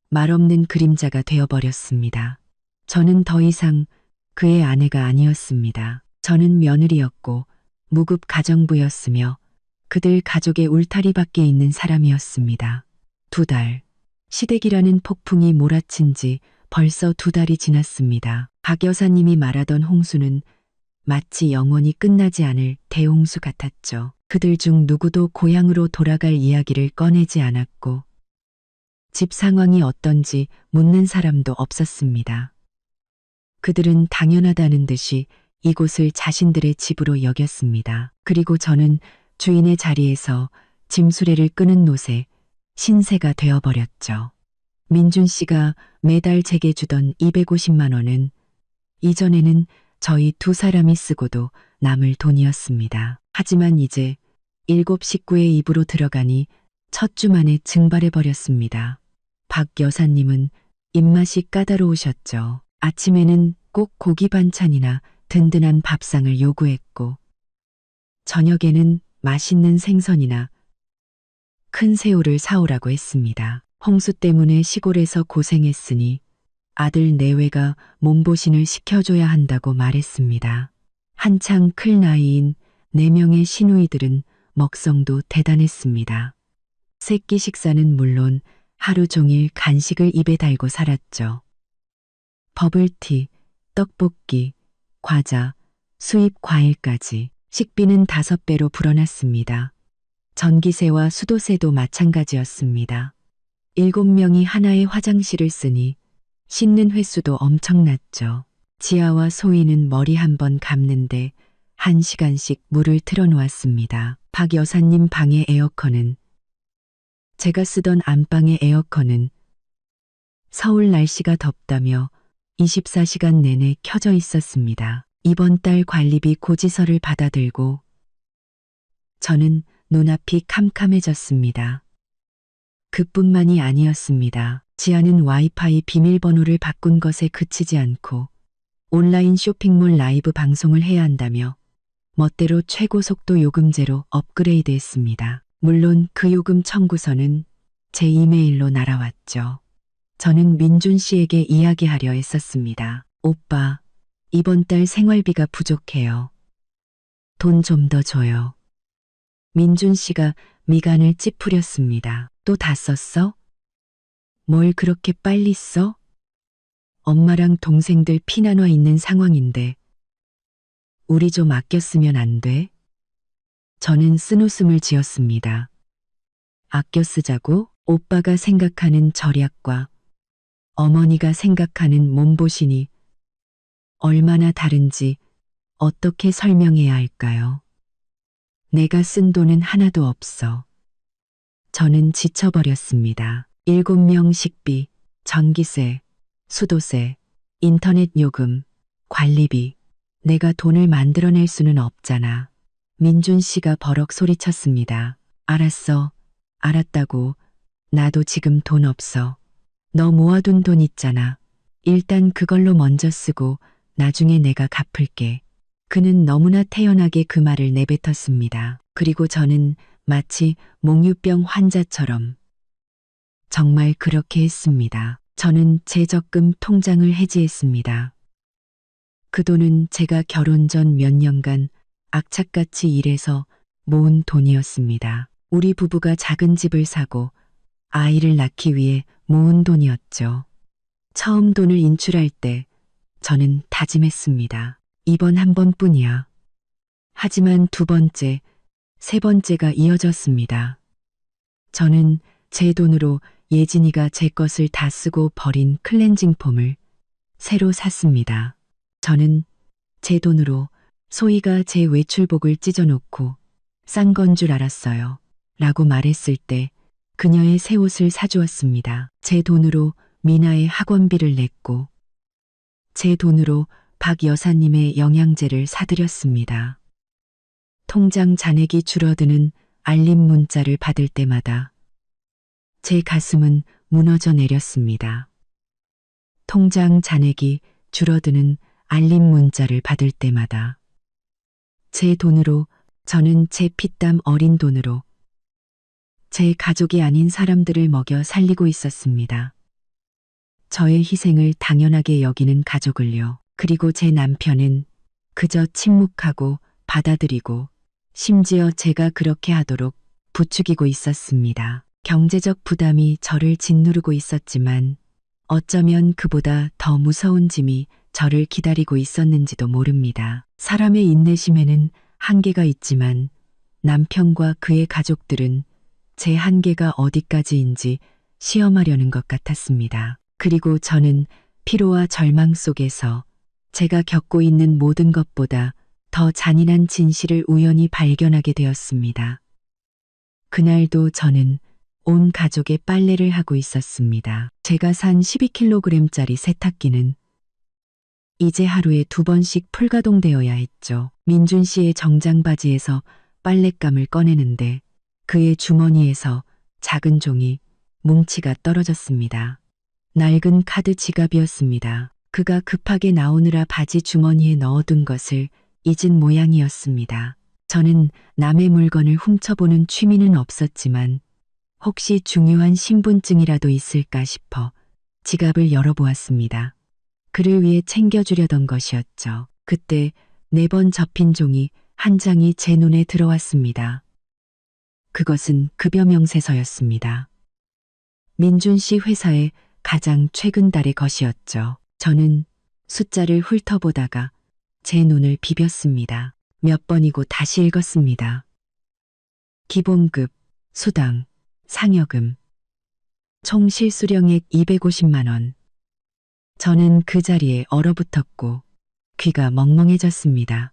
말없는 그림자가 되어버렸습니다. 저는 더 이상 그의 아내가 아니었습니다. 저는 며느리였고 무급 가정부였으며 그들 가족의 울타리 밖에 있는 사람이었습니다. 2달. 시댁이라는 폭풍이 몰아친 지 벌써 2달이 지났습니다. 박 여사님이 말하던 홍수는 마치 영원히 끝나지 않을 대홍수 같았죠. 그들 중 누구도 고향으로 돌아갈 이야기를 꺼내지 않았고 집 상황이 어떤지 묻는 사람도 없었습니다. 그들은 당연하다는 듯이 이곳을 자신들의 집으로 여겼습니다. 그리고 저는 주인의 자리에서 짐수레를 끄는 노새, 신세가 되어버렸죠. 민준 씨가 매달 제게 주던 250만 원은 이전에는 저희 2사람이 쓰고도 남을 돈이었습니다. 하지만 이제 7 식구의 입으로 들어가니 첫 주 만에 증발해버렸습니다. 박 여사님은 입맛이 까다로우셨죠. 아침에는 꼭 고기 반찬이나 든든한 밥상을 요구했고 저녁에는 맛있는 생선이나 큰 새우를 사오라고 했습니다. 홍수 때문에 시골에서 고생했으니 아들 내외가 몸보신을 시켜줘야 한다고 말했습니다. 한창 클 나이인 4명의 시누이들은 먹성도 대단했습니다. 새끼 식사는 물론 하루 종일 간식을 입에 달고 살았죠. 버블티, 떡볶이, 과자, 수입 과일까지 식비는 5배로 불어났습니다. 전기세와 수도세도 마찬가지였습니다. 7명이 하나의 화장실을 쓰니 씻는 횟수도 엄청났죠. 지아와 소희는 머리 한 번 감는데 1시간씩 물을 틀어놓았습니다. 박 여사님 방의 에어컨은 제가 쓰던 안방의 에어컨은 서울 날씨가 덥다며 24시간 내내 켜져 있었습니다. 이번 달 관리비 고지서를 받아들고 저는 눈앞이 캄캄해졌습니다. 그뿐만이 아니었습니다. 지아는 와이파이 비밀번호를 바꾼 것에 그치지 않고 온라인 쇼핑몰 라이브 방송을 해야 한다며 멋대로 최고 속도 요금제로 업그레이드했습니다. 물론 그 요금 청구서는 제 이메일로 날아왔죠. 저는 민준 씨에게 이야기하려 했었습니다. 오빠, 이번 달 생활비가 부족해요. 돈 좀 더 줘요. 민준 씨가 미간을 찌푸렸습니다. 또 다 썼어? 뭘 그렇게 빨리 써? 엄마랑 동생들 피난와 있는 상황인데 우리 좀 아껴 쓰면 안 돼? 저는 쓴웃음을 지었습니다. 아껴 쓰자고? 오빠가 생각하는 절약과 어머니가 생각하는 몸보신이 얼마나 다른지 어떻게 설명해야 할까요? 내가 쓴 돈은 하나도 없어. 저는 지쳐버렸습니다. 7명 식비, 전기세, 수도세, 인터넷 요금, 관리비. 내가 돈을 만들어낼 수는 없잖아. 민준 씨가 버럭 소리쳤습니다. 알았어. 알았다고. 나도 지금 돈 없어. 너 모아둔 돈 있잖아. 일단 그걸로 먼저 쓰고 나중에 내가 갚을게. 그는 너무나 태연하게 그 말을 내뱉었습니다. 그리고 저는 마치 몽유병 환자처럼 정말 그렇게 했습니다. 저는 제 적금 통장을 해지했습니다. 그 돈은 제가 결혼 전 몇 년간 악착같이 일해서 모은 돈이었습니다. 우리 부부가 작은 집을 사고 아이를 낳기 위해 모은 돈이었죠. 처음 돈을 인출할 때 저는 다짐했습니다. 이번 한 번뿐이야. 하지만 두 번째, 세 번째가 이어졌습니다. 저는 제 돈으로 예진이가 제 것을 다 쓰고 버린 클렌징 폼을 새로 샀습니다. 저는 제 돈으로 소희가 제 외출복을 찢어놓고 싼 건 줄 알았어요. 라고 말했을 때 그녀의 새 옷을 사주었습니다. 제 돈으로 미나의 학원비를 냈고 제 돈으로 박 여사님의 영양제를 사드렸습니다. 통장 잔액이 줄어드는 알림 문자를 받을 때마다 제 가슴은 무너져 내렸습니다. 통장 잔액이 줄어드는 알림 문자를 받을 때마다 제 돈으로 저는 제 피땀 어린 돈으로 제 가족이 아닌 사람들을 먹여 살리고 있었습니다. 저의 희생을 당연하게 여기는 가족을요. 그리고 제 남편은 그저 침묵하고 받아들이고 심지어 제가 그렇게 하도록 부추기고 있었습니다. 경제적 부담이 저를 짓누르고 있었지만 어쩌면 그보다 더 무서운 짐이 저를 기다리고 있었는지도 모릅니다. 사람의 인내심에는 한계가 있지만 남편과 그의 가족들은 제 한계가 어디까지인지 시험하려는 것 같았습니다. 그리고 저는 피로와 절망 속에서 제가 겪고 있는 모든 것보다 더 잔인한 진실을 우연히 발견하게 되었습니다. 그날도 저는 온 가족의 빨래를 하고 있었습니다. 제가 산 12kg짜리 세탁기는 이제 하루에 2번씩 풀가동되어야 했죠. 민준 씨의 정장 바지에서 빨랫감을 꺼내는데 그의 주머니에서 작은 종이 뭉치가 떨어졌습니다. 낡은 카드 지갑이었습니다. 그가 급하게 나오느라 바지 주머니에 넣어둔 것을 잊은 모양이었습니다. 저는 남의 물건을 훔쳐보는 취미는 없었지만 혹시 중요한 신분증이라도 있을까 싶어 지갑을 열어보았습니다. 그를 위해 챙겨주려던 것이었죠. 그때 4번 접힌 종이 한 장이 제 눈에 들어왔습니다. 그것은 급여 명세서였습니다. 민준 씨 회사의 가장 최근 달의 것이었죠. 저는 숫자를 훑어보다가 제 눈을 비볐습니다. 몇 번이고 다시 읽었습니다. 기본급, 수당, 상여금, 총 실수령액 250만 원. 저는 그 자리에 얼어붙었고 귀가 멍멍해졌습니다.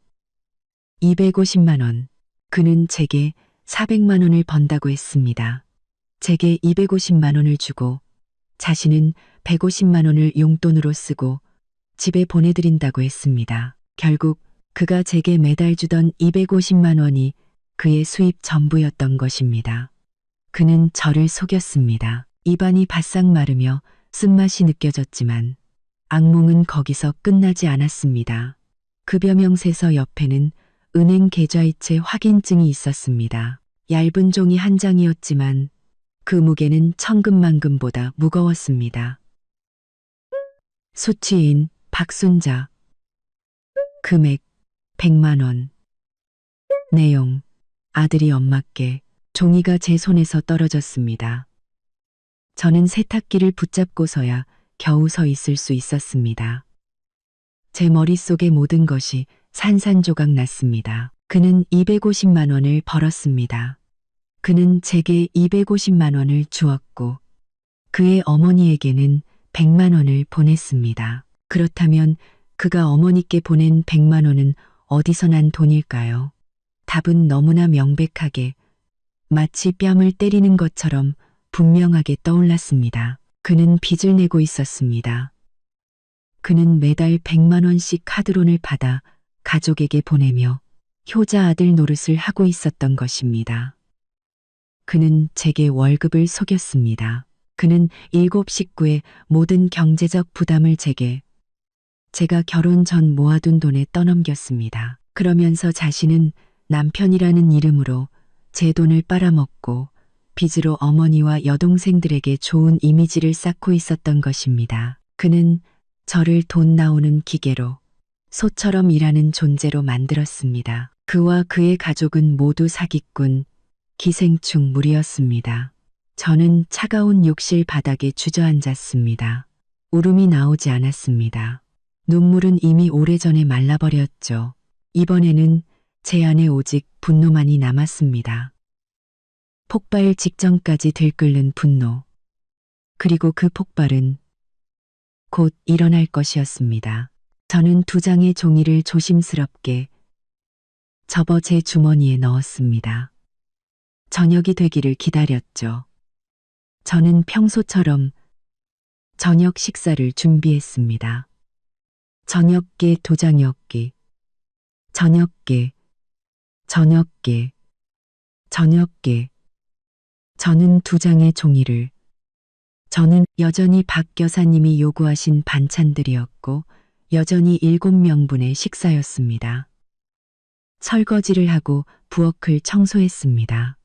250만 원. 그는 제게 400만 원을 번다고 했습니다. 제게 250만 원을 주고 자신은 150만 원을 용돈으로 쓰고 집에 보내드린다고 했습니다. 결국 그가 제게 매달 주던 250만 원이 그의 수입 전부였던 것입니다. 그는 저를 속였습니다. 입안이 바싹 마르며 쓴맛이 느껴졌지만 악몽은 거기서 끝나지 않았습니다. 급여 명세서 옆에는 은행 계좌이체 확인증이 있었습니다. 얇은 종이 한 장이었지만 그 무게는 천금만금보다 무거웠습니다. 수취인 박순자. 금액 100만 원. 내용: 아들이 엄마께. 종이가 제 손에서 떨어졌습니다. 저는 세탁기를 붙잡고서야 겨우 서 있을 수 있었습니다. 제 머릿속의 모든 것이 산산조각 났습니다. 그는 250만 원을 벌었습니다. 그는 제게 250만 원을 주었고 그의 어머니에게는 100만 원을 보냈습니다. 그렇다면 그가 어머니께 보낸 100만 원은 어디서 난 돈일까요? 답은 너무나 명백하게 마치 뺨을 때리는 것처럼 분명하게 떠올랐습니다. 그는 빚을 내고 있었습니다. 그는 매달 100만 원씩 카드론을 받아 가족에게 보내며 효자 아들 노릇을 하고 있었던 것입니다. 그는 제게 월급을 속였습니다. 그는 7 식구의 모든 경제적 부담을 제가 결혼 전 모아둔 돈에 떠넘겼습니다. 그러면서 자신은 남편이라는 이름으로 제 돈을 빨아먹고 빚으로 어머니와 여동생들에게 좋은 이미지를 쌓고 있었던 것입니다. 그는 저를 돈 나오는 기계로 소처럼 일하는 존재로 만들었습니다. 그와 그의 가족은 모두 사기꾼, 기생충 무리였습니다. 저는 차가운 욕실 바닥에 주저앉았습니다. 울음이 나오지 않았습니다. 눈물은 이미 오래전에 말라버렸죠. 이번에는 제 안에 오직 분노만이 남았습니다. 폭발 직전까지 들끓는 분노. 그리고 그 폭발은 곧 일어날 것이었습니다. 저는 2장의 종이를 조심스럽게 접어 제 주머니에 넣었습니다. 저녁이 되기를 기다렸죠. 저는 평소처럼 저녁 식사를 준비했습니다. 저녁게 2장이었기, 저녁게, 저녁게, 저녁게. 저는 2장의 종이를 저는 여전히 박 여사님이 요구하신 반찬들이었고 여전히 7명분의 식사였습니다. 설거지를 하고 부엌을 청소했습니다.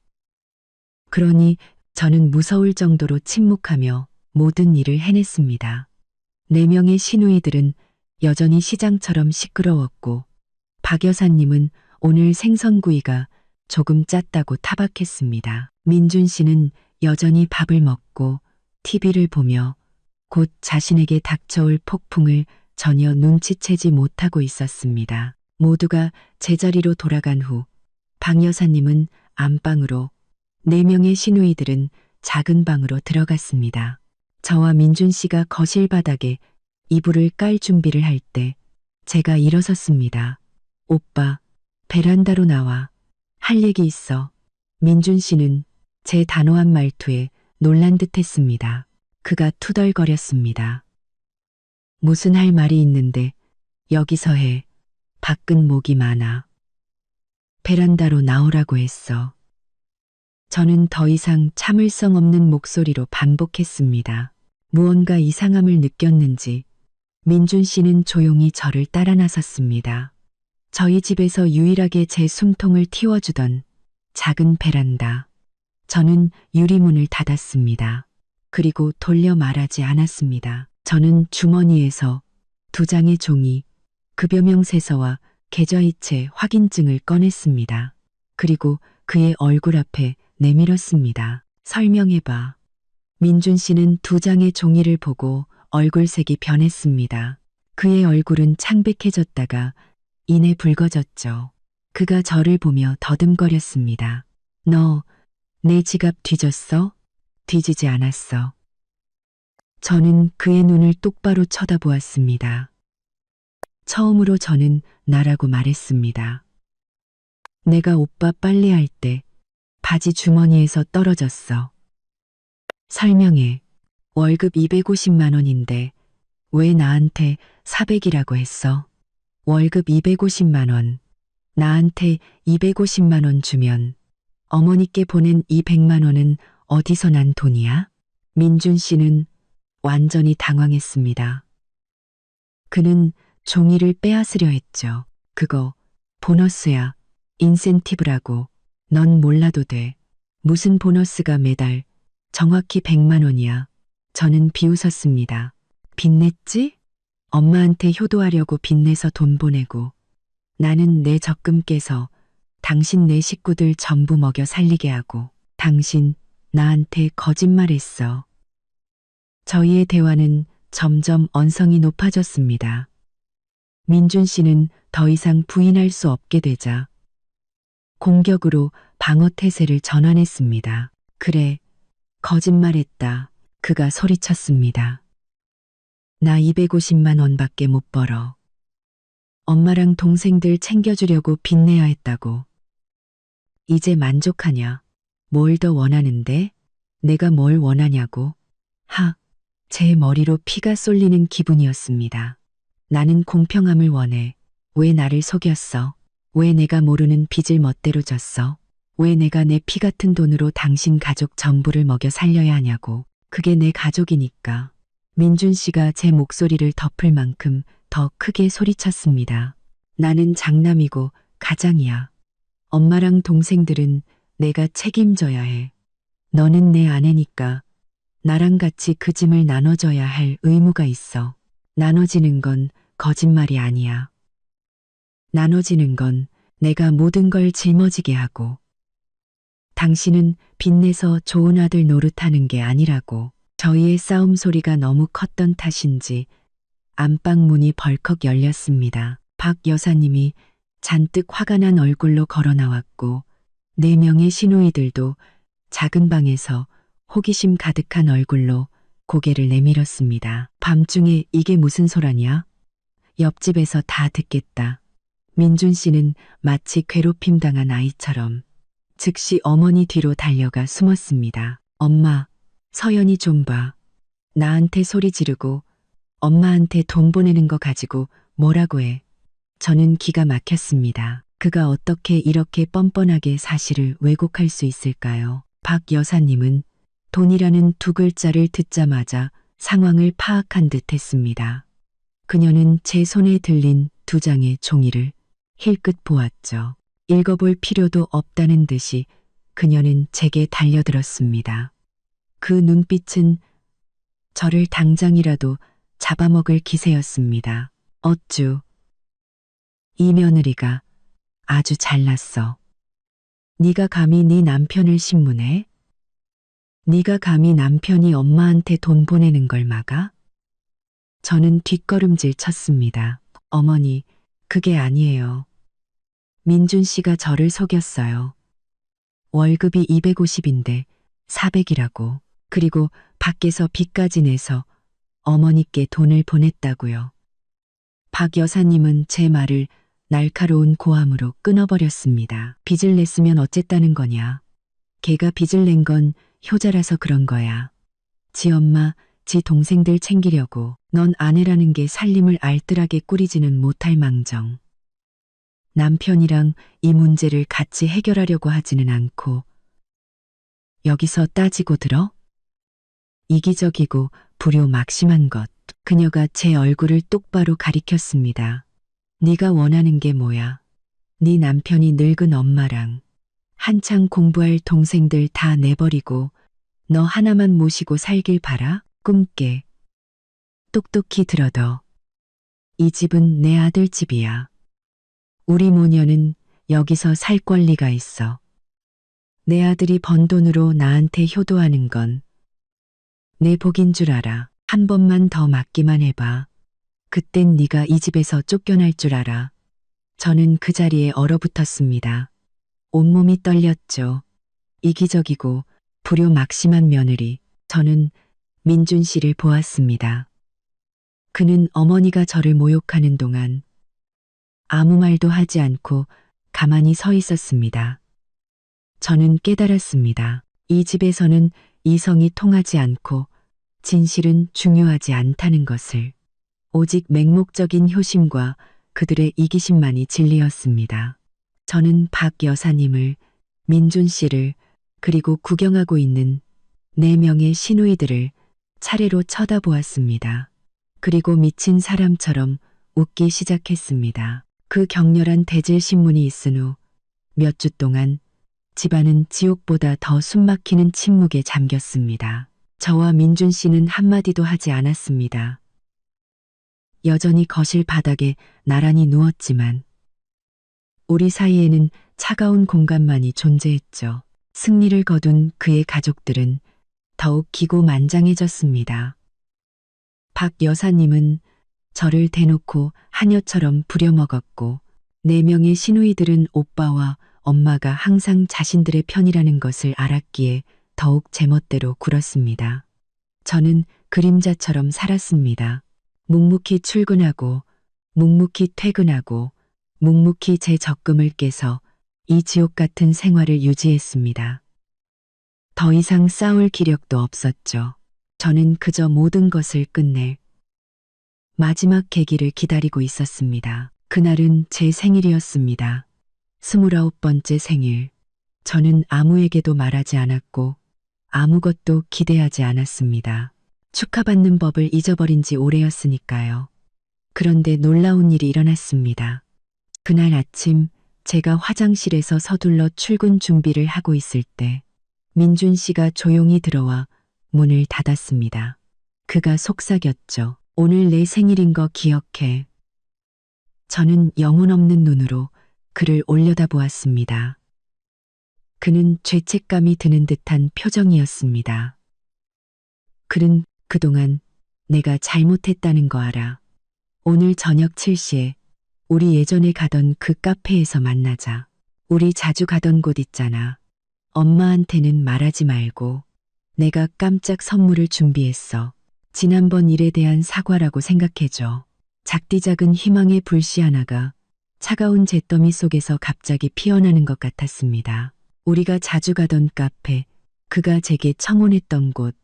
그러니 저는 무서울 정도로 침묵하며 모든 일을 해냈습니다. 4명의 시누이들은 여전히 시장처럼 시끄러웠고 박 여사님은 오늘 생선구이가 조금 짰다고 타박했습니다. 민준 씨는 여전히 밥을 먹고 TV를 보며 곧 자신에게 닥쳐올 폭풍을 전혀 눈치채지 못하고 있었습니다. 모두가 제자리로 돌아간 후 박 여사님은 안방으로 4명의 시누이들은 작은 방으로 들어갔습니다. 저와 민준 씨가 거실 바닥에 이불을 깔 준비를 할 때 제가 일어섰습니다. 오빠, 베란다로 나와. 할 얘기 있어. 민준 씨는 제 단호한 말투에 놀란 듯 했습니다. 그가 투덜거렸습니다. 무슨 할 말이 있는데 여기서 해. 밖은 목이 많아. 베란다로 나오라고 했어. 저는 더 이상 참을성 없는 목소리로 반복했습니다. 무언가 이상함을 느꼈는지 민준 씨는 조용히 저를 따라 나섰습니다. 저희 집에서 유일하게 제 숨통을 틔워주던 작은 베란다. 저는 유리문을 닫았습니다. 그리고 돌려 말하지 않았습니다. 저는 주머니에서 2장의 종이, 급여명 세서와 계좌이체 확인증을 꺼냈습니다. 그리고 그의 얼굴 앞에 내밀었습니다. 설명해봐. 민준 씨는 2장의 종이를 보고 얼굴색이 변했습니다. 그의 얼굴은 창백해졌다가 이내 붉어졌죠. 그가 저를 보며 더듬거렸습니다. 너 내 지갑 뒤졌어? 뒤지지 않았어. 저는 그의 눈을 똑바로 쳐다보았습니다. 처음으로 저는 나라고 말했습니다. 내가 오빠 빨래할 때 바지 주머니에서 떨어졌어. 설명해. 월급 250만 원인데 왜 나한테 400이라고 했어? 월급 250만 원. 나한테 250만 원 주면 어머니께 보낸 200만 원은 어디서 난 돈이야? 민준 씨는 완전히 당황했습니다. 그는 종이를 빼앗으려 했죠. 그거 보너스야. 인센티브라고. 넌 몰라도 돼. 무슨 보너스가 매달 정확히 100만 원이야. 저는 비웃었습니다. 빚냈지? 엄마한테 효도하려고 빚내서 돈 보내고 나는 내 적금 깨서 당신 네 식구들 전부 먹여 살리게 하고 당신 나한테 거짓말했어. 저희의 대화는 점점 언성이 높아졌습니다. 민준 씨는 더 이상 부인할 수 없게 되자 공격으로 방어 태세를 전환했습니다. 그래, 거짓말했다. 그가 소리쳤습니다. 나 250만 원밖에 못 벌어. 엄마랑 동생들 챙겨주려고 빚내야 했다고. 이제 만족하냐? 뭘 더 원하는데? 내가 뭘 원하냐고? 제 머리로 피가 쏠리는 기분이었습니다. 나는 공평함을 원해. 왜 나를 속였어? 왜 내가 모르는 빚을 멋대로 졌어? 왜 내가 내 피 같은 돈으로 당신 가족 전부를 먹여 살려야 하냐고. 그게 내 가족이니까. 민준 씨가 제 목소리를 덮을 만큼 더 크게 소리쳤습니다. 나는 장남이고 가장이야. 엄마랑 동생들은 내가 책임져야 해. 너는 내 아내니까 나랑 같이 그 짐을 나눠줘야 할 의무가 있어. 나눠지는 건 거짓말이 아니야. 나눠지는 건 내가 모든 걸 짊어지게 하고 당신은 빚내서 좋은 아들 노릇하는 게 아니라고. 저희의 싸움 소리가 너무 컸던 탓인지 안방 문이 벌컥 열렸습니다. 박 여사님이 잔뜩 화가 난 얼굴로 걸어 나왔고 4명의 시누이들도 작은 방에서 호기심 가득한 얼굴로 고개를 내밀었습니다. 밤중에 이게 무슨 소란이야? 옆집에서 다 듣겠다. 민준 씨는 마치 괴롭힘 당한 아이처럼 즉시 어머니 뒤로 달려가 숨었습니다. 엄마, 서연이 좀 봐. 나한테 소리 지르고 엄마한테 돈 보내는 거 가지고 뭐라고 해. 저는 기가 막혔습니다. 그가 어떻게 이렇게 뻔뻔하게 사실을 왜곡할 수 있을까요? 박 여사님은 돈이라는 2글자를 듣자마자 상황을 파악한 듯 했습니다. 그녀는 제 손에 들린 2장의 종이를 힐끗 보았죠. 읽어볼 필요도 없다는 듯이 그녀는 제게 달려들었습니다. 그 눈빛은 저를 당장이라도 잡아먹을 기세였습니다. 어쭈. 이 며느리가 아주 잘났어. 네가 감히 네 남편을 신문해? 네가 감히 남편이 엄마한테 돈 보내는 걸 막아? 저는 뒷걸음질 쳤습니다. 어머니, 그게 아니에요. 민준 씨가 저를 속였어요. 월급이 250인데 400이라고. 그리고 밖에서 빚까지 내서 어머니께 돈을 보냈다고요. 박 여사님은 제 말을 날카로운 고함으로 끊어버렸습니다. 빚을 냈으면 어쨌다는 거냐. 걔가 빚을 낸 건 효자라서 그런 거야. 지 엄마, 지 동생들 챙기려고. 넌 아내라는 게 살림을 알뜰하게 꾸리지는 못할 망정. 남편이랑 이 문제를 같이 해결하려고 하지는 않고 여기서 따지고 들어? 이기적이고 불효막심한 것. 그녀가 제 얼굴을 똑바로 가리켰습니다. 네가 원하는 게 뭐야? 네 남편이 늙은 엄마랑 한창 공부할 동생들 다 내버리고 너 하나만 모시고 살길 바라? 꿈깨. 똑똑히 들어둬. 이 집은 내 아들 집이야. 우리 모녀는 여기서 살 권리가 있어. 내 아들이 번 돈으로 나한테 효도하는 건 내 복인 줄 알아. 한 번만 더 맞기만 해봐. 그땐 네가 이 집에서 쫓겨날 줄 알아. 저는 그 자리에 얼어붙었습니다. 온몸이 떨렸죠. 이기적이고 불효막심한 며느리. 저는 민준 씨를 보았습니다. 그는 어머니가 저를 모욕하는 동안 아무 말도 하지 않고 가만히 서 있었습니다. 저는 깨달았습니다. 이 집에서는 이성이 통하지 않고 진실은 중요하지 않다는 것을. 오직 맹목적인 효심과 그들의 이기심만이 진리였습니다. 저는 박 여사님을, 민준 씨를, 그리고 구경하고 있는 4명의 시누이들을 차례로 쳐다보았습니다. 그리고 미친 사람처럼 웃기 시작했습니다. 그 격렬한 대질 신문이 있은 후 몇 주 동안 집안은 지옥보다 더 숨막히는 침묵에 잠겼습니다. 저와 민준 씨는 한마디도 하지 않았습니다. 여전히 거실 바닥에 나란히 누웠지만 우리 사이에는 차가운 공간만이 존재했죠. 승리를 거둔 그의 가족들은 더욱 기고만장해졌습니다. 박 여사님은 저를 대놓고 하녀처럼 부려먹었고 4명의 시누이들은 오빠와 엄마가 항상 자신들의 편이라는 것을 알았기에 더욱 제멋대로 굴었습니다. 저는 그림자처럼 살았습니다. 묵묵히 출근하고 묵묵히 퇴근하고 묵묵히 제 적금을 깨서 이 지옥 같은 생활을 유지했습니다. 더 이상 싸울 기력도 없었죠. 저는 그저 모든 것을 끝낼 마지막 계기를 기다리고 있었습니다. 그날은 제 생일이었습니다. 29번째 생일. 저는 아무에게도 말하지 않았고 아무것도 기대하지 않았습니다. 축하받는 법을 잊어버린 지 오래였으니까요. 그런데 놀라운 일이 일어났습니다. 그날 아침 제가 화장실에서 서둘러 출근 준비를 하고 있을 때 민준 씨가 조용히 들어와 문을 닫았습니다. 그가 속삭였죠. 오늘 내 생일인 거 기억해. 저는 영혼 없는 눈으로 그를 올려다보았습니다. 그는 죄책감이 드는 듯한 표정이었습니다. 그는 그동안 내가 잘못했다는 거 알아. 오늘 저녁 7시에 우리 예전에 가던 그 카페에서 만나자. 우리 자주 가던 곳 있잖아. 엄마한테는 말하지 말고 내가 깜짝 선물을 준비했어. 지난번 일에 대한 사과라고 생각해줘. 작디작은 희망의 불씨 하나가 차가운 잿더미 속에서 갑자기 피어나는 것 같았습니다. 우리가 자주 가던 카페, 그가 제게 청혼했던 곳,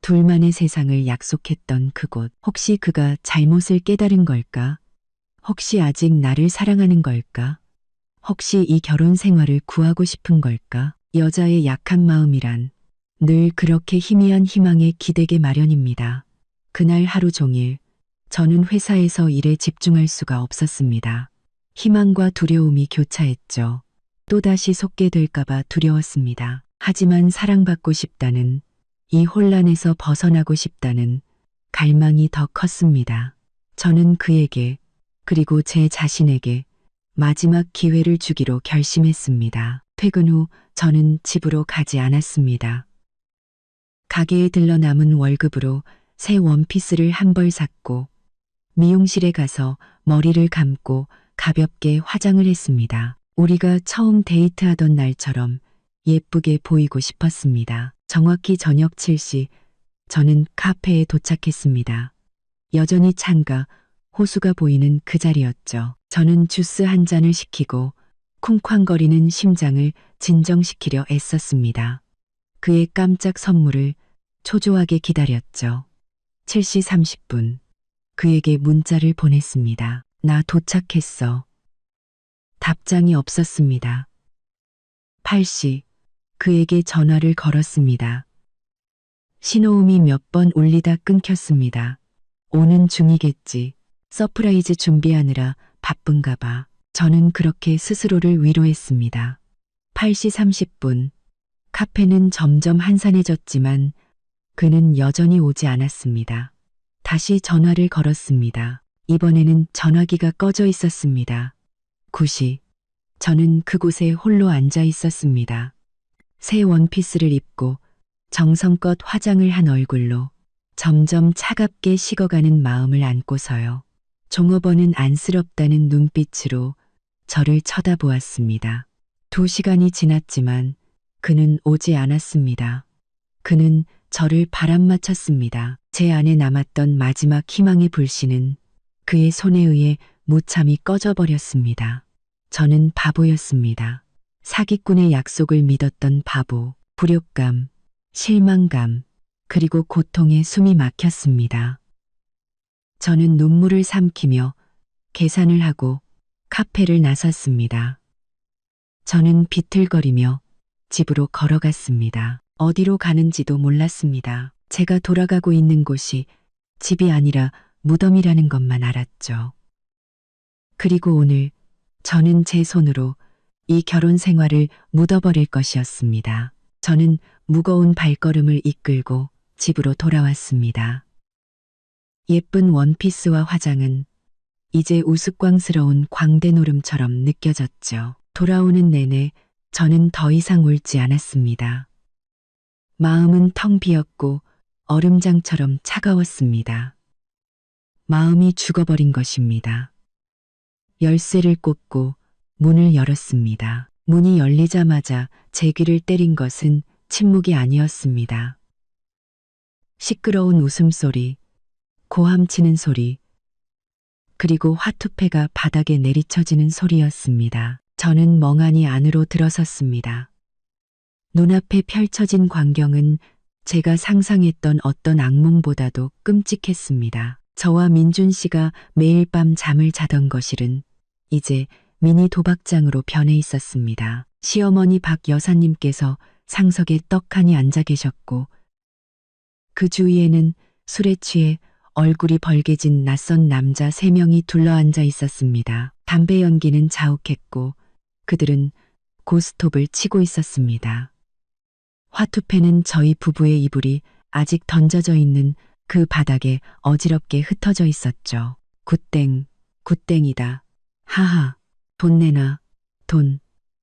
둘만의 세상을 약속했던 그곳. 혹시 그가 잘못을 깨달은 걸까? 혹시 아직 나를 사랑하는 걸까? 혹시 이 결혼 생활을 구하고 싶은 걸까? 여자의 약한 마음이란 늘 그렇게 희미한 희망에 기대게 마련입니다. 그날 하루 종일 저는 회사에서 일에 집중할 수가 없었습니다. 희망과 두려움이 교차했죠. 또다시 속게 될까봐 두려웠습니다. 하지만 사랑받고 싶다는, 이 혼란에서 벗어나고 싶다는 갈망이 더 컸습니다. 저는 그에게, 그리고 제 자신에게 마지막 기회를 주기로 결심했습니다. 퇴근 후 저는 집으로 가지 않았습니다. 가게에 들러 남은 월급으로 새 원피스를 한 벌 샀고 미용실에 가서 머리를 감고 가볍게 화장을 했습니다. 우리가 처음 데이트하던 날처럼 예쁘게 보이고 싶었습니다. 정확히 저녁 7시 저는 카페에 도착했습니다. 여전히 창가, 호수가 보이는 그 자리였죠. 저는 주스 한 잔을 시키고 쿵쾅거리는 심장을 진정시키려 애썼습니다. 그의 깜짝 선물을 초조하게 기다렸죠. 7시 30분. 그에게 문자를 보냈습니다. 나 도착했어. 답장이 없었습니다. 8시. 그에게 전화를 걸었습니다. 신호음이 몇 번 울리다 끊겼습니다. 오는 중이겠지. 서프라이즈 준비하느라 바쁜가 봐. 저는 그렇게 스스로를 위로했습니다. 8시 30분. 카페는 점점 한산해졌지만 그는 여전히 오지 않았습니다. 다시 전화를 걸었습니다. 이번에는 전화기가 꺼져 있었습니다. 9시. 저는 그곳에 홀로 앉아 있었습니다. 새 원피스를 입고 정성껏 화장을 한 얼굴로 점점 차갑게 식어가는 마음을 안고서요. 종업원은 안쓰럽다는 눈빛으로 저를 쳐다보았습니다. 2시간이 지났지만 그는 오지 않았습니다. 그는 저를 바람맞췄습니다. 제 안에 남았던 마지막 희망의 불씨는 그의 손에 의해 무참히 꺼져버렸습니다. 저는 바보였습니다. 사기꾼의 약속을 믿었던 바보, 불효감, 실망감, 그리고 고통에 숨이 막혔습니다. 저는 눈물을 삼키며 계산을 하고 카페를 나섰습니다. 저는 비틀거리며 집으로 걸어갔습니다. 어디로 가는지도 몰랐습니다. 제가 돌아가고 있는 곳이 집이 아니라 무덤이라는 것만 알았죠. 그리고 오늘 저는 제 손으로 이 결혼 생활을 묻어버릴 것이었습니다. 저는 무거운 발걸음을 이끌고 집으로 돌아왔습니다. 예쁜 원피스와 화장은 이제 우스꽝스러운 광대노름처럼 느껴졌죠. 돌아오는 내내 저는 더 이상 울지 않았습니다. 마음은 텅 비었고 얼음장처럼 차가웠습니다. 마음이 죽어버린 것입니다. 열쇠를 꽂고 문을 열었습니다. 문이 열리자마자 제 귀를 때린 것은 침묵이 아니었습니다. 시끄러운 웃음소리, 고함치는 소리, 그리고 화투패가 바닥에 내리쳐지는 소리였습니다. 저는 멍하니 안으로 들어섰습니다. 눈앞에 펼쳐진 광경은 제가 상상했던 어떤 악몽보다도 끔찍했습니다. 저와 민준 씨가 매일 밤 잠을 자던 거실은 이제 미니 도박장으로 변해 있었습니다. 시어머니 박 여사님께서 상석에 떡하니 앉아 계셨고 그 주위에는 술에 취해 얼굴이 벌개진 낯선 남자 3명이 둘러앉아 있었습니다. 담배 연기는 자욱했고 그들은 고스톱을 치고 있었습니다. 화투패는 저희 부부의 이불이 아직 던져져 있는 그 바닥에 어지럽게 흩어져 있었죠. 굿땡, 굿땡이다. 하하, 돈 내놔, 돈.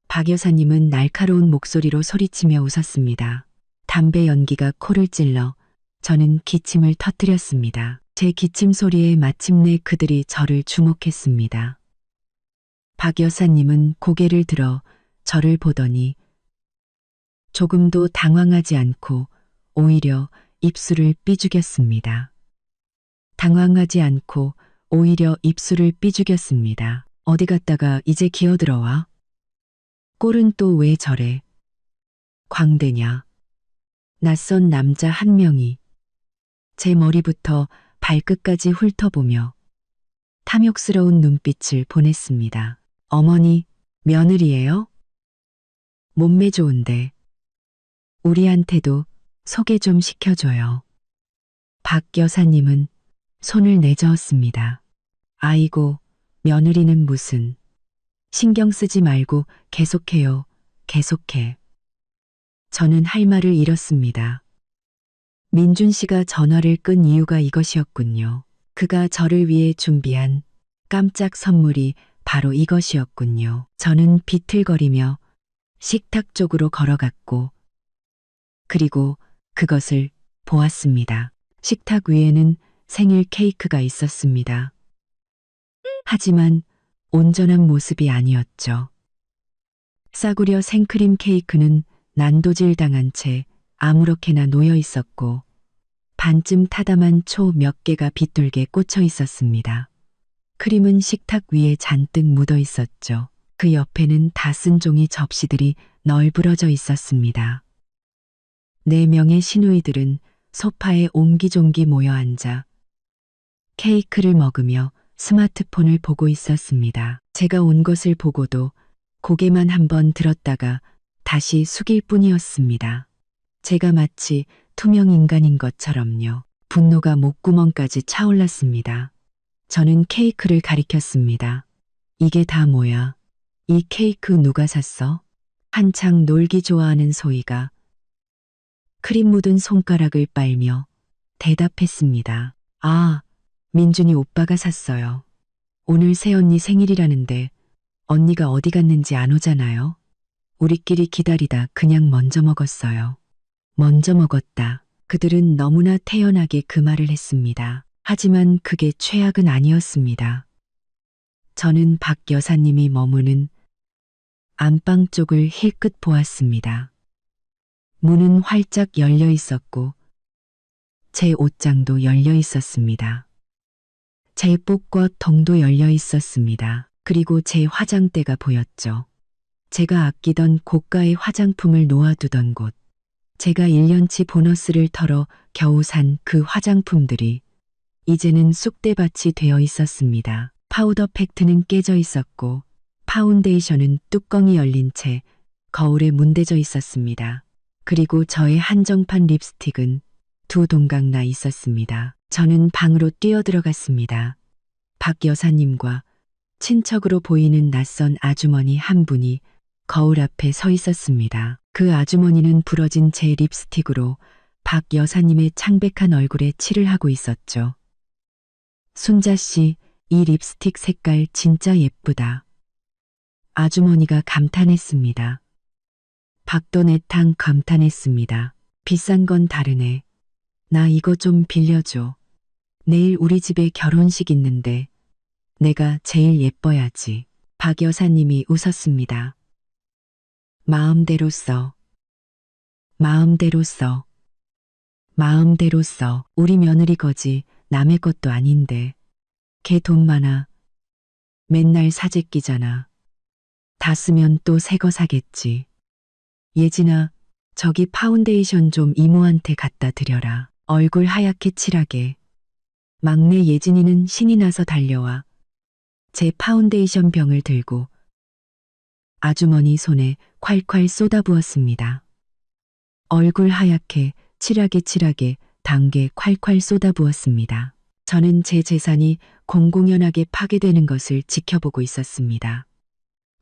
박 여사님은 날카로운 목소리로 소리치며 웃었습니다. 담배 연기가 코를 찔러 저는 기침을 터뜨렸습니다. 제 기침 소리에 마침내 그들이 저를 주목했습니다. 박 여사님은 고개를 들어 저를 보더니 조금도 당황하지 않고 오히려 입술을 삐죽였습니다. 당황하지 않고 오히려 입술을 삐죽였습니다. 어디 갔다가 이제 기어들어와? 꼴은 또 왜 저래? 광대냐? 낯선 남자 한 명이 제 머리부터 발끝까지 훑어보며 탐욕스러운 눈빛을 보냈습니다. 어머니, 며느리예요? 몸매 좋은데 우리한테도 소개 좀 시켜줘요. 박 여사님은 손을 내저었습니다. 아이고, 며느리는 무슨. 신경 쓰지 말고 계속해요. 계속해. 저는 할 말을 잃었습니다. 민준 씨가 전화를 끈 이유가 이것이었군요. 그가 저를 위해 준비한 깜짝 선물이 바로 이것이었군요. 저는 비틀거리며 식탁 쪽으로 걸어갔고 그리고 그것을 보았습니다. 식탁 위에는 생일 케이크가 있었습니다. 하지만 온전한 모습이 아니었죠. 싸구려 생크림 케이크는 난도질 당한 채 아무렇게나 놓여 있었고 반쯤 타담한 초 몇 개가 빗돌게 꽂혀 있었습니다. 크림은 식탁 위에 잔뜩 묻어 있었죠. 그 옆에는 다 쓴 종이 접시들이 널브러져 있었습니다. 4명의 시누이들은 소파에 옹기종기 모여 앉아 케이크를 먹으며 스마트폰을 보고 있었습니다. 제가 온 것을 보고도 고개만 한번 들었다가 다시 숙일 뿐이었습니다. 제가 마치 투명 인간인 것처럼요. 분노가 목구멍까지 차올랐습니다. 저는 케이크를 가리켰습니다. 이게 다 뭐야? 이 케이크 누가 샀어? 한창 놀기 좋아하는 소희가 크림 묻은 손가락을 빨며 대답했습니다. 아, 민준이 오빠가 샀어요. 오늘 새언니 생일이라는데 언니가 어디 갔는지 안 오잖아요. 우리끼리 기다리다 그냥 먼저 먹었어요. 먼저 먹었다. 그들은 너무나 태연하게 그 말을 했습니다. 하지만 그게 최악은 아니었습니다. 저는 박 여사님이 머무는 안방 쪽을 힐끗 보았습니다. 문은 활짝 열려 있었고 제 옷장도 열려 있었습니다. 제 복과 통도 열려 있었습니다. 그리고 제 화장대가 보였죠. 제가 아끼던 고가의 화장품을 놓아두던 곳. 제가 1년치 보너스를 털어 겨우 산 그 화장품들이 이제는 쑥대밭이 되어 있었습니다. 파우더 팩트는 깨져 있었고 파운데이션은 뚜껑이 열린 채 거울에 문대져 있었습니다. 그리고 저의 한정판 립스틱은 2동강 나 있었습니다. 저는 방으로 뛰어들어갔습니다. 박 여사님과 친척으로 보이는 낯선 아주머니 한 분이 거울 앞에 서 있었습니다. 그 아주머니는 부러진 제 립스틱으로 박 여사님의 창백한 얼굴에 칠을 하고 있었죠. 순자 씨, 이 립스틱 색깔 진짜 예쁘다. 아주머니가 감탄했습니다. 박도내탕 감탄했습니다. 비싼 건 다르네. 나 이거 좀 빌려줘. 내일 우리 집에 결혼식 있는데 내가 제일 예뻐야지. 박 여사님이 웃었습니다. 마음대로 써. 마음대로 써. 마음대로 써. 우리 며느리 거지 남의 것도 아닌데. 걔 돈 많아. 맨날 사재끼잖아. 다 쓰면 또 새 거 사겠지. 예진아, 저기 파운데이션 좀 이모한테 갖다 드려라. 얼굴 하얗게 칠하게. 막내 예진이는 신이 나서 달려와 제 파운데이션 병을 들고 아주머니 손에 콸콸 쏟아부었습니다. 얼굴 하얗게 칠하게 단게 콸콸 쏟아부었습니다. 저는 제 재산이 공공연하게 파괴되는 것을 지켜보고 있었습니다.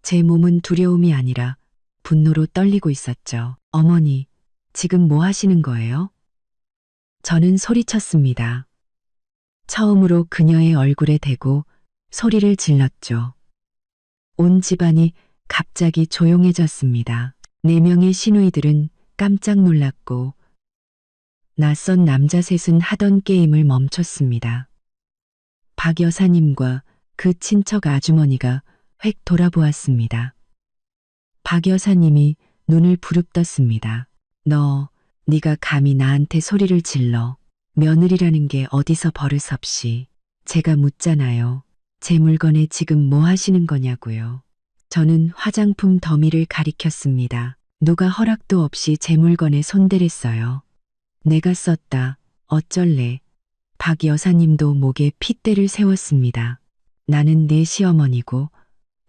제 몸은 두려움이 아니라 분노로 떨리고 있었죠. 어머니, 지금 뭐 하시는 거예요? 저는 소리쳤습니다. 처음으로 그녀의 얼굴에 대고 소리를 질렀죠. 온 집안이 갑자기 조용해졌습니다. 4명의 시누이들은 깜짝 놀랐고 낯선 남자 셋은 하던 게임을 멈췄습니다. 박 여사님과 그 친척 아주머니가 획 돌아보았습니다. 박 여사님이 눈을 부릅떴습니다. 네가 감히 나한테 소리를 질러. 며느리라는 게 어디서 버릇없이. 제가 묻잖아요. 제 물건에 지금 뭐 하시는 거냐고요. 저는 화장품 더미를 가리켰습니다. 누가 허락도 없이 제 물건에 손대랬어요. 내가 썼다. 어쩔래. 박 여사님도 목에 핏대를 세웠습니다. 나는 네 시어머니고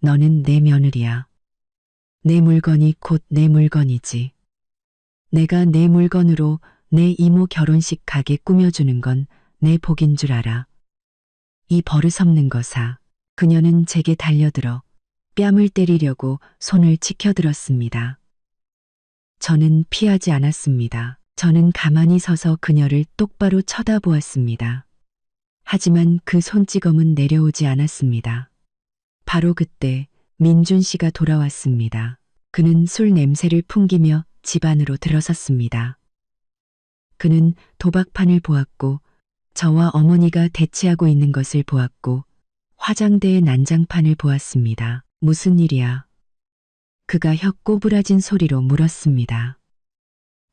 너는 내 며느리야. 내 물건이 곧 내 물건이지. 내가 내 물건으로 내 이모 결혼식 가게 꾸며주는 건 내 복인 줄 알아. 이 버릇없는 거사. 그녀는 제게 달려들어 뺨을 때리려고 손을 치켜들었습니다. 저는 피하지 않았습니다. 저는 가만히 서서 그녀를 똑바로 쳐다보았습니다. 하지만 그 손찌검은 내려오지 않았습니다. 바로 그때 민준 씨가 돌아왔습니다. 그는 술 냄새를 풍기며 집 안으로 들어섰습니다. 그는 도박판을 보았고 저와 어머니가 대치하고 있는 것을 보았고 화장대의 난장판을 보았습니다. 무슨 일이야? 그가 혀 꼬부라진 소리로 물었습니다.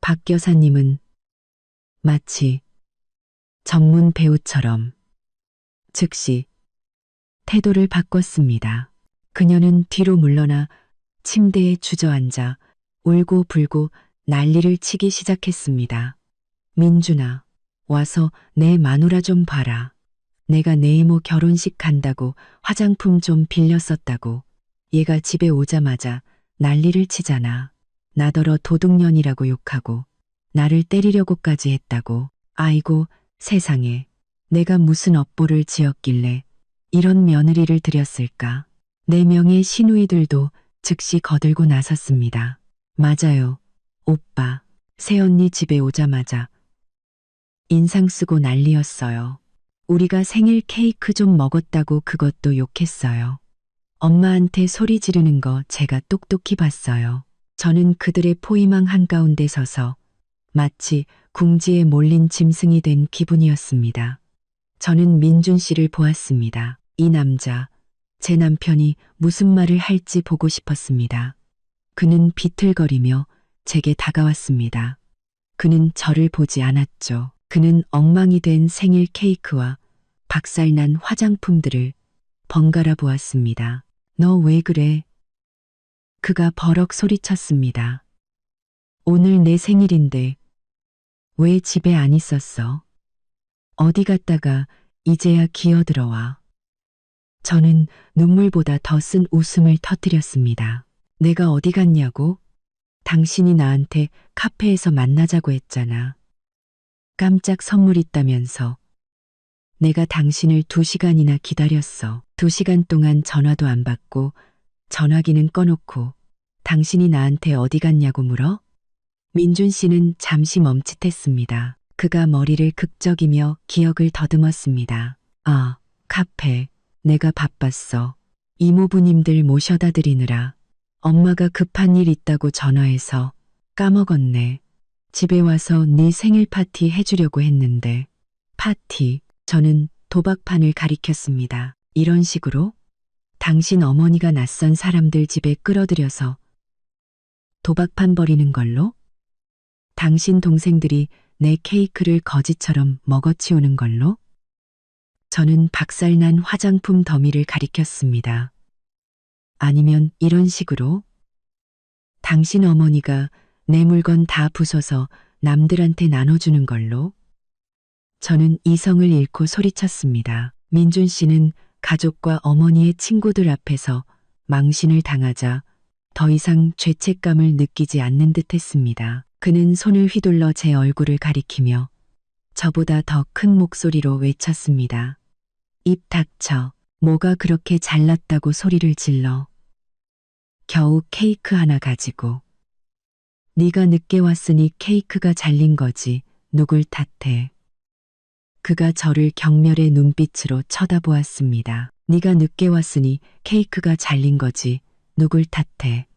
박 여사님은 마치 전문 배우처럼 즉시 태도를 바꿨습니다. 그녀는 뒤로 물러나 침대에 주저앉아 울고 불고 난리를 치기 시작했습니다. 민준아, 와서 내 마누라 좀 봐라. 내가 내 이모 결혼식 간다고 화장품 좀 빌렸었다고. 얘가 집에 오자마자 난리를 치잖아. 나더러 도둑년이라고 욕하고 나를 때리려고까지 했다고. 아이고 세상에, 내가 무슨 업보를 지었길래 이런 며느리를 들였을까. 4명의 시누이들도 즉시 거들고 나섰습니다. 맞아요. 오빠, 새언니 집에 오자마자 인상 쓰고 난리였어요. 우리가 생일 케이크 좀 먹었다고 그것도 욕했어요. 엄마한테 소리 지르는 거 제가 똑똑히 봤어요. 저는 그들의 포위망 한가운데 서서 마치 궁지에 몰린 짐승이 된 기분이었습니다. 저는 민준 씨를 보았습니다. 이 남자, 제 남편이 무슨 말을 할지 보고 싶었습니다. 그는 비틀거리며 제게 다가왔습니다. 그는 저를 보지 않았죠. 그는 엉망이 된 생일 케이크와 박살난 화장품들을 번갈아 보았습니다. 너 왜 그래? 그가 버럭 소리쳤습니다. 오늘 내 생일인데 왜 집에 안 있었어? 어디 갔다가 이제야 기어들어와. 저는 눈물보다 더 쓴 웃음을 터뜨렸습니다. 내가 어디 갔냐고? 당신이 나한테 카페에서 만나자고 했잖아. 깜짝 선물 있다면서. 내가 당신을 2시간이나 기다렸어. 2시간 동안 전화도 안 받고 전화기는 꺼놓고 당신이 나한테 어디 갔냐고 물어? 민준 씨는 잠시 멈칫했습니다. 그가 머리를 극적이며 기억을 더듬었습니다. 아, 카페. 내가 바빴어. 이모부님들 모셔다 드리느라 엄마가 급한 일 있다고 전화해서 까먹었네. 집에 와서 네 생일 파티 해주려고 했는데. 파티. 저는 도박판을 가리켰습니다. 이런 식으로? 당신 어머니가 낯선 사람들 집에 끌어들여서 도박판 벌이는 걸로? 당신 동생들이 내 케이크를 거지처럼 먹어치우는 걸로? 저는 박살난 화장품 더미를 가리켰습니다. 아니면 이런 식으로? 당신 어머니가 내 물건 다 부숴서 남들한테 나눠주는 걸로? 저는 이성을 잃고 소리쳤습니다. 민준 씨는 가족과 어머니의 친구들 앞에서 망신을 당하자 더 이상 죄책감을 느끼지 않는 듯 했습니다. 그는 손을 휘둘러 제 얼굴을 가리키며 저보다 더 큰 목소리로 외쳤습니다. 입 닥쳐. 뭐가 그렇게 잘났다고 소리를 질러. 겨우 케이크 하나 가지고. 네가 늦게 왔으니 케이크가 잘린 거지. 누굴 탓해. 그가 저를 경멸의 눈빛으로 쳐다보았습니다. 네가 늦게 왔으니 케이크가 잘린 거지. 누굴 탓해.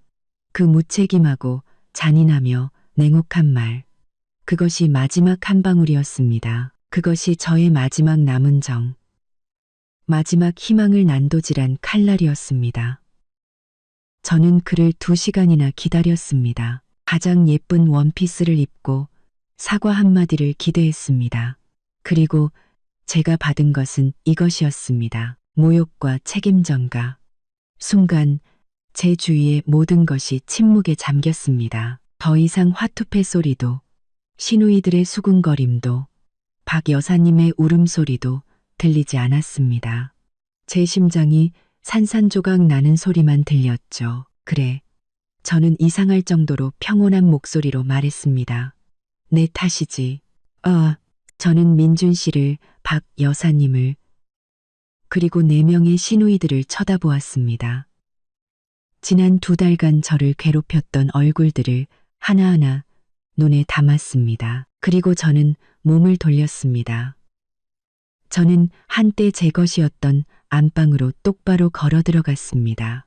그 무책임하고 잔인하며 냉혹한 말. 그것이 마지막 한 방울이었습니다. 그것이 저의 마지막 남은 정. 마지막 희망을 난도질한 칼날이었습니다. 저는 그를 2시간이나 기다렸습니다. 가장 예쁜 원피스를 입고 사과 한마디를 기대했습니다. 그리고 제가 받은 것은 이것이었습니다. 모욕과 책임전가. 순간 제 주위의 모든 것이 침묵에 잠겼습니다. 더 이상 화투패 소리도, 시누이들의 수군거림도, 박 여사님의 울음소리도 들리지 않았습니다. 제 심장이 산산조각 나는 소리만 들렸죠. 그래. 저는 이상할 정도로 평온한 목소리로 말했습니다. 내 탓이지. 저는 민준 씨를, 박 여사님을, 그리고 4명의 시누이들을 쳐다보았습니다. 지난 2달간 저를 괴롭혔던 얼굴들을 하나하나 눈에 담았습니다. 그리고 저는 몸을 돌렸습니다. 저는 한때 제 것이었던 안방으로 똑바로 걸어 들어갔습니다.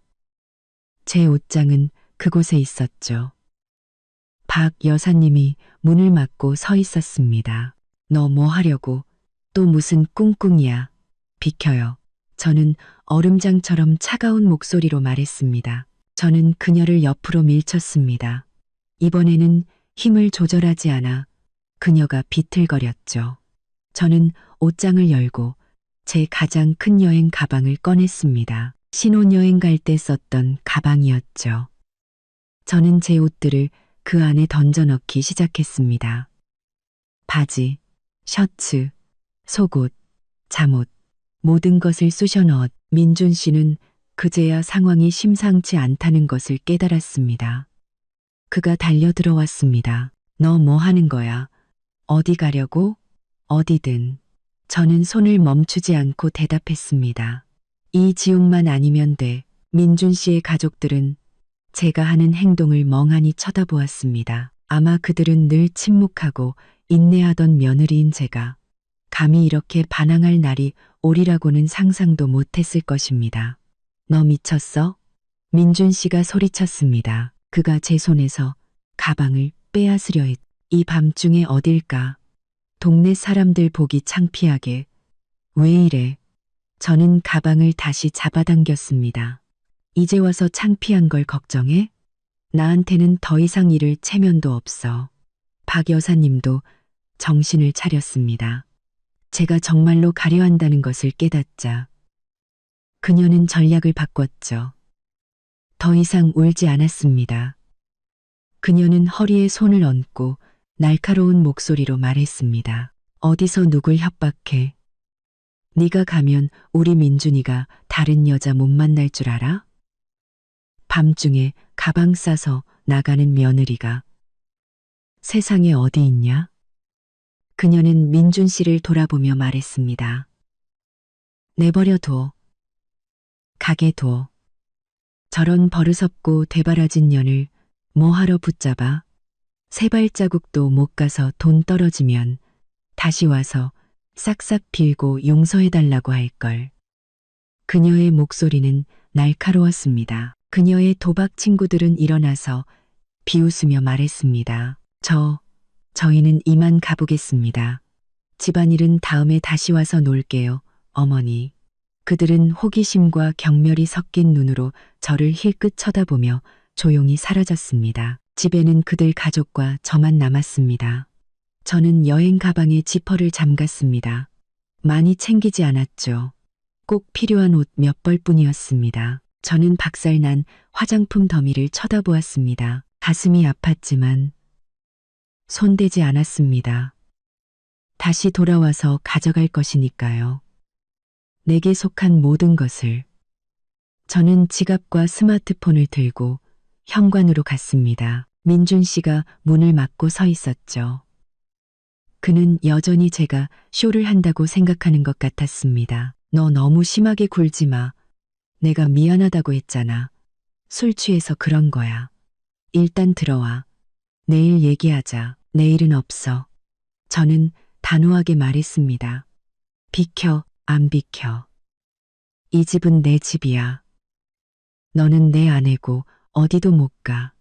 제 옷장은 그곳에 있었죠. 박 여사님이 문을 막고 서 있었습니다. 너 뭐 하려고? 또 무슨 꿍꿍이야. 비켜요. 저는 얼음장처럼 차가운 목소리로 말했습니다. 저는 그녀를 옆으로 밀쳤습니다. 이번에는 힘을 조절하지 않아 그녀가 비틀거렸죠. 저는 옷장을 열고 제 가장 큰 여행 가방을 꺼냈습니다. 신혼여행 갈 때 썼던 가방이었죠. 저는 제 옷들을 그 안에 던져넣기 시작했습니다. 바지, 셔츠, 속옷, 잠옷, 모든 것을 쑤셔 넣었. 민준 씨는 그제야 상황이 심상치 않다는 것을 깨달았습니다. 그가 달려 들어왔습니다. 너 뭐 하는 거야? 어디 가려고? 어디든. 저는 손을 멈추지 않고 대답했습니다. 이 지옥만 아니면 돼. 민준 씨의 가족들은 제가 하는 행동을 멍하니 쳐다보았습니다. 아마 그들은 늘 침묵하고 인내하던 며느리인 제가 감히 이렇게 반항할 날이 오리라고는 상상도 못했을 것입니다. 너 미쳤어? 민준 씨가 소리쳤습니다. 그가 제 손에서 가방을 빼앗으려 했. 이 밤중에 어딜까? 동네 사람들 보기 창피하게. 왜 이래? 저는 가방을 다시 잡아당겼습니다. 이제 와서 창피한 걸 걱정해? 나한테는 더 이상 잃을 체면도 없어. 박 여사님도 정신을 차렸습니다. 제가 정말로 가려 한다는 것을 깨닫자 그녀는 전략을 바꿨죠. 더 이상 울지 않았습니다. 그녀는 허리에 손을 얹고 날카로운 목소리로 말했습니다. 어디서 누굴 협박해? 네가 가면 우리 민준이가 다른 여자 못 만날 줄 알아? 밤중에 가방 싸서 나가는 며느리가 세상에 어디 있냐? 그녀는 민준 씨를 돌아보며 말했습니다. 내버려둬. 가게 둬. 저런 버릇없고 되바라진 년을 뭐하러 붙잡아? 3발자국도 못 가서 돈 떨어지면 다시 와서 싹싹 빌고 용서해달라고 할걸. 그녀의 목소리는 날카로웠습니다. 그녀의 도박 친구들은 일어나서 비웃으며 말했습니다. 저희는 이만 가보겠습니다. 집안일은 다음에 다시 와서 놀게요, 어머니. 그들은 호기심과 경멸이 섞인 눈으로 저를 힐끗 쳐다보며 조용히 사라졌습니다. 집에는 그들 가족과 저만 남았습니다. 저는 여행 가방에 지퍼를 잠갔습니다. 많이 챙기지 않았죠. 꼭 필요한 옷 몇 벌뿐이었습니다. 저는 박살난 화장품 더미를 쳐다보았습니다. 가슴이 아팠지만 손대지 않았습니다. 다시 돌아와서 가져갈 것이니까요. 내게 속한 모든 것을. 저는 지갑과 스마트폰을 들고 현관으로 갔습니다. 민준 씨가 문을 막고 서 있었죠. 그는 여전히 제가 쇼를 한다고 생각하는 것 같았습니다. 너 너무 심하게 굴지 마. 내가 미안하다고 했잖아. 술 취해서 그런 거야. 일단 들어와. 내일 얘기하자. 내일은 없어. 저는 단호하게 말했습니다. 비켜, 안 비켜. 이 집은 내 집이야. 너는 내 아내고 어디도 못 가.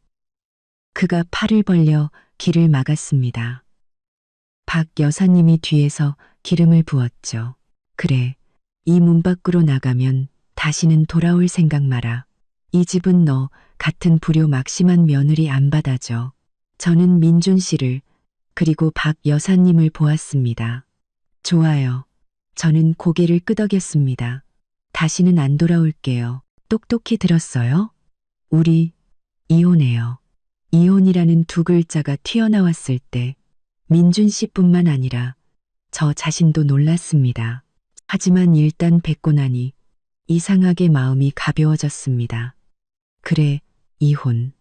그가 팔을 벌려 길을 막았습니다. 박 여사님이 뒤에서 기름을 부었죠. 그래, 이 문 밖으로 나가면 다시는 돌아올 생각 마라. 이 집은 너 같은 불효막심한 며느리 안 받아줘. 저는 민준 씨를 그리고 박 여사님을 보았습니다. 좋아요. 저는 고개를 끄덕였습니다. 다시는 안 돌아올게요. 똑똑히 들었어요? 우리 이혼해요. 이혼이라는 두 글자가 튀어나왔을 때 민준 씨뿐만 아니라 저 자신도 놀랐습니다. 하지만 일단 뵙고 나니 이상하게 마음이 가벼워졌습니다. 그래, 이혼.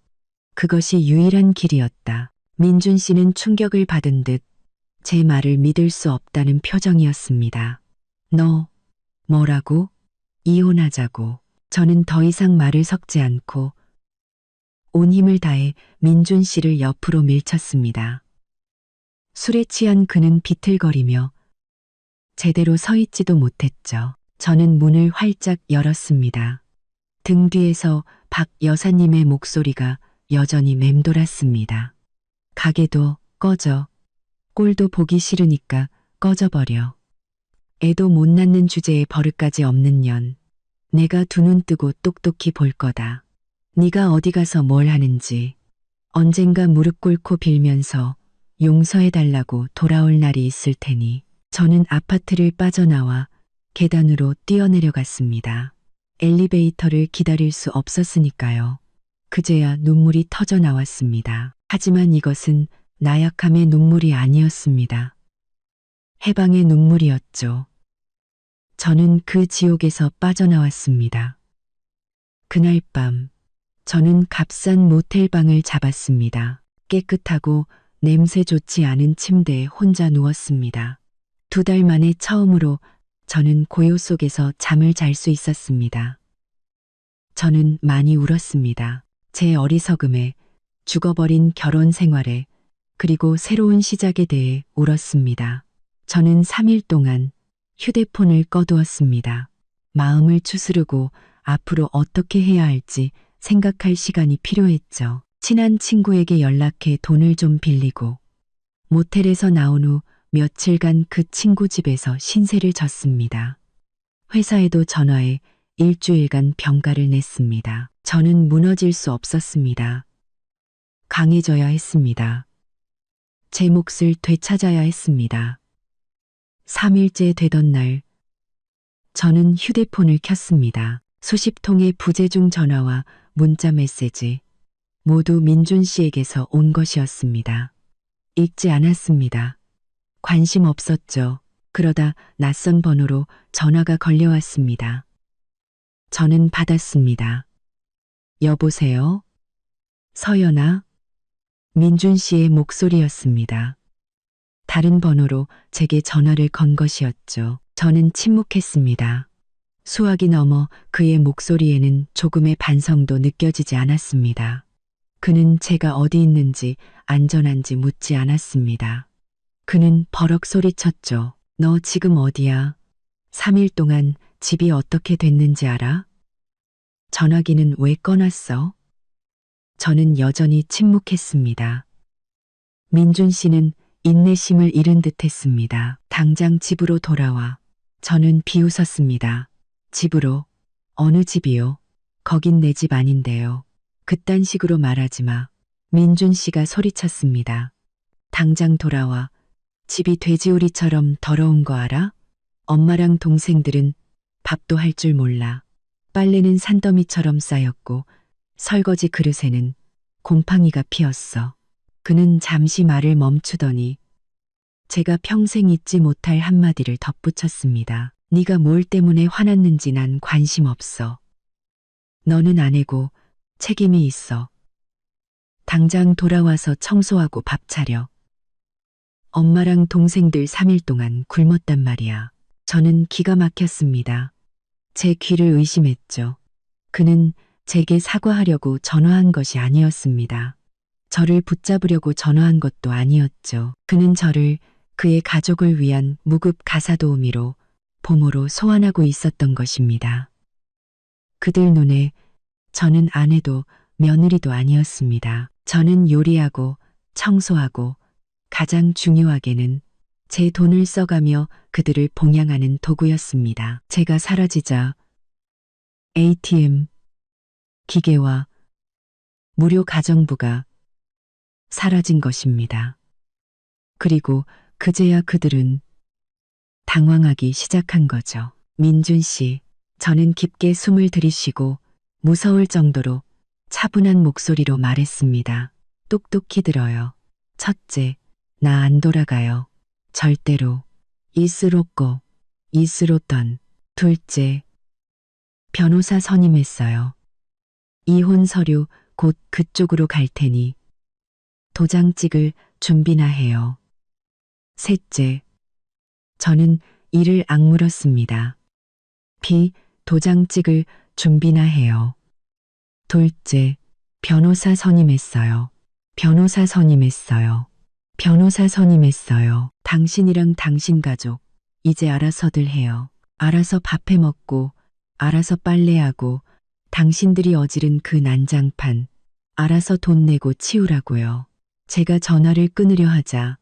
그것이 유일한 길이었다. 민준 씨는 충격을 받은 듯 제 말을 믿을 수 없다는 표정이었습니다. 너, 뭐라고? 이혼하자고. 저는 더 이상 말을 섞지 않고 온 힘을 다해 민준 씨를 옆으로 밀쳤습니다. 술에 취한 그는 비틀거리며 제대로 서 있지도 못했죠. 저는 문을 활짝 열었습니다. 등 뒤에서 박 여사님의 목소리가 여전히 맴돌았습니다. 가게도 꺼져. 꼴도 보기 싫으니까 꺼져버려. 애도 못 낳는 주제에 버릇까지 없는 년. 내가 두 눈 뜨고 똑똑히 볼 거다. 네가 어디 가서 뭘 하는지 언젠가 무릎 꿇고 빌면서 용서해달라고 돌아올 날이 있을 테니. 저는 아파트를 빠져나와 계단으로 뛰어내려갔습니다. 엘리베이터를 기다릴 수 없었으니까요. 그제야 눈물이 터져 나왔습니다. 하지만 이것은 나약함의 눈물이 아니었습니다. 해방의 눈물이었죠. 저는 그 지옥에서 빠져나왔습니다. 그날 밤 저는 값싼 모텔방을 잡았습니다. 깨끗하고 냄새 좋지 않은 침대에 혼자 누웠습니다. 2달 만에 처음으로 저는 고요 속에서 잠을 잘 수 있었습니다. 저는 많이 울었습니다. 제 어리석음에, 죽어버린 결혼 생활에, 그리고 새로운 시작에 대해 울었습니다. 저는 3일 동안 휴대폰을 꺼두었습니다. 마음을 추스르고 앞으로 어떻게 해야 할지 생각할 시간이 필요했죠. 친한 친구에게 연락해 돈을 좀 빌리고 모텔에서 나온 후 며칠간 그 친구 집에서 신세를 졌습니다. 회사에도 전화해 일주일간 병가를 냈습니다. 저는 무너질 수 없었습니다. 강해져야 했습니다. 제 몫을 되찾아야 했습니다. 3일째 되던 날, 저는 휴대폰을 켰습니다. 수십 통의 부재중 전화와 문자 메시지, 모두 민준 씨에게서 온 것이었습니다. 읽지 않았습니다. 관심 없었죠. 그러다 낯선 번호로 전화가 걸려왔습니다. 저는 받았습니다. 여보세요? 서연아? 민준 씨의 목소리였습니다. 다른 번호로 제게 전화를 건 것이었죠. 저는 침묵했습니다. 수학이 넘어 그의 목소리에는 조금의 반성도 느껴지지 않았습니다. 그는 제가 어디 있는지 안전한지 묻지 않았습니다. 그는 버럭 소리쳤죠. 너 지금 어디야? 3일 동안 집이 어떻게 됐는지 알아? 전화기는 왜 꺼놨어? 저는 여전히 침묵했습니다. 민준 씨는 인내심을 잃은 듯 했습니다. 당장 집으로 돌아와. 저는 비웃었습니다. 집으로? 어느 집이요? 거긴 내 집 아닌데요. 그딴 식으로 말하지 마. 민준 씨가 소리쳤습니다. 당장 돌아와. 집이 돼지우리처럼 더러운 거 알아? 엄마랑 동생들은 밥도 할 줄 몰라. 빨래는 산더미처럼 쌓였고 설거지 그릇에는 곰팡이가 피었어. 그는 잠시 말을 멈추더니 제가 평생 잊지 못할 한마디를 덧붙였습니다. 네가 뭘 때문에 화났는지 난 관심 없어. 너는 아내고 책임이 있어. 당장 돌아와서 청소하고 밥 차려. 엄마랑 동생들 3일 동안 굶었단 말이야. 저는 기가 막혔습니다. 제 귀를 의심했죠. 그는 제게 사과하려고 전화한 것이 아니었습니다. 저를 붙잡으려고 전화한 것도 아니었죠. 그는 저를 그의 가족을 위한 무급 가사도우미로 보모로 소환하고 있었던 것입니다. 그들 눈에 저는 아내도 며느리도 아니었습니다. 저는 요리하고 청소하고 가장 중요하게는 제 돈을 써가며 그들을 봉양하는 도구였습니다. 제가 사라지자 ATM, 기계와 무료 가정부가 사라진 것입니다. 그리고 그제야 그들은 당황하기 시작한 거죠. 민준 씨, 저는 깊게 숨을 들이쉬고 무서울 정도로 차분한 목소리로 말했습니다. 똑똑히 들어요. 첫째, 나 안 돌아가요. 절대로. 이스로꼬, 이스로던. 둘째, 변호사 선임했어요. 이혼 서류 곧 그쪽으로 갈 테니 도장 찍을 준비나 해요. 셋째, 저는 이를 악물었습니다. 도장 찍을 준비나 해요. 둘째, 변호사 선임했어요. 변호사 선임했어요. 변호사 선임했어요. 당신이랑 당신 가족, 이제 알아서들 해요. 알아서 밥해 먹고, 알아서 빨래하고, 당신들이 어지른 그 난장판, 알아서 돈 내고 치우라고요. 제가 전화를 끊으려 하자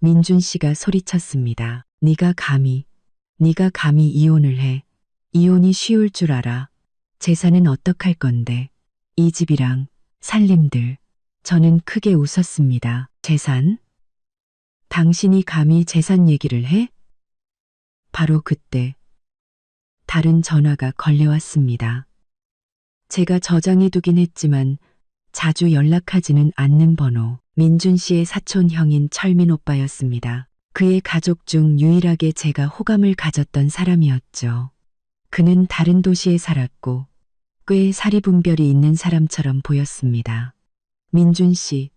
민준 씨가 소리쳤습니다. 네가 감히 이혼을 해. 이혼이 쉬울 줄 알아. 재산은 어떡할 건데. 이 집이랑 살림들. 저는 크게 웃었습니다. 재산? 당신이 감히 재산 얘기를 해? 바로 그때 다른 전화가 걸려왔습니다. 제가 저장해두긴 했지만 자주 연락하지는 않는 번호. 민준 씨의 사촌 형인 철민 오빠였습니다. 그의 가족 중 유일하게 제가 호감을 가졌던 사람이었죠. 그는 다른 도시에 살았고 꽤 사리분별이 있는 사람처럼 보였습니다. 민준 씨,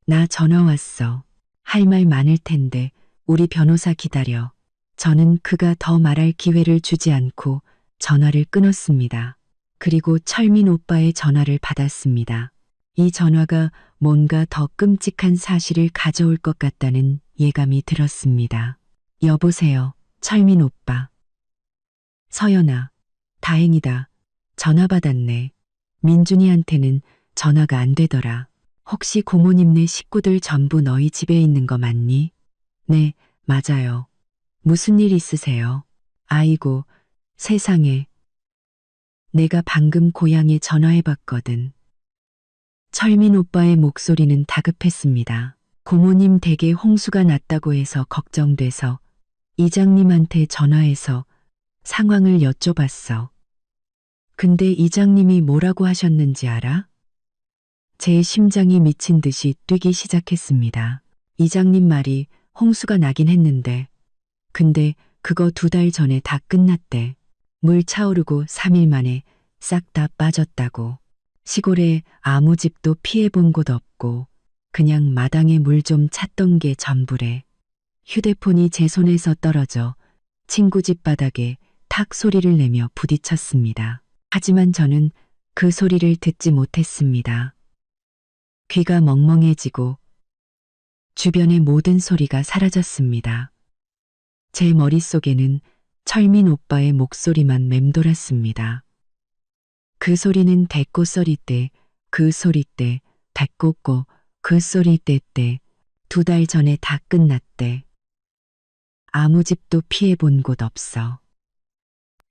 나 전화 왔어. 할 말 많을 텐데 우리 변호사 기다려. 저는 그가 더 말할 기회를 주지 않고 전화를 끊었습니다. 그리고 철민 오빠의 전화를 받았습니다. 이 전화가 뭔가 더 끔찍한 사실을 가져올 것 같다는 예감이 들었습니다. 여보세요, 철민 오빠. 서연아, 다행이다. 전화 받았네. 민준이한테는 전화가 안 되더라. 혹시 고모님네 식구들 전부 너희 집에 있는 거 맞니? 네, 맞아요. 무슨 일 있으세요? 아이고, 세상에. 내가 방금 고향에 전화해봤거든. 철민 오빠의 목소리는 다급했습니다. 고모님 댁에 홍수가 났다고 해서 걱정돼서 이장님한테 전화해서 상황을 여쭤봤어. 근데 이장님이 뭐라고 하셨는지 알아? 제 심장이 미친 듯이 뛰기 시작했습니다. 이장님 말이 홍수가 나긴 했는데, 근데 그거 2달 전에 다 끝났대. 물 차오르고 3일 만에 싹 다 빠졌다고. 시골에 아무 집도 피해본 곳 없고 그냥 마당에 물 좀 찼던 게 전부래. 휴대폰이 제 손에서 떨어져 친구 집 바닥에 탁 소리를 내며 부딪혔습니다. 하지만 저는 그 소리를 듣지 못했습니다. 귀가 멍멍해지고 주변의 모든 소리가 사라졌습니다. 제 머릿속에는 철민 오빠의 목소리만 맴돌았습니다. 그 소리는 대꼬 소리 때, 그 소리 때, 대꼬꼬, 그 소리 때 2달 전에 다 끝났대. 아무 집도 피해본 곳 없어.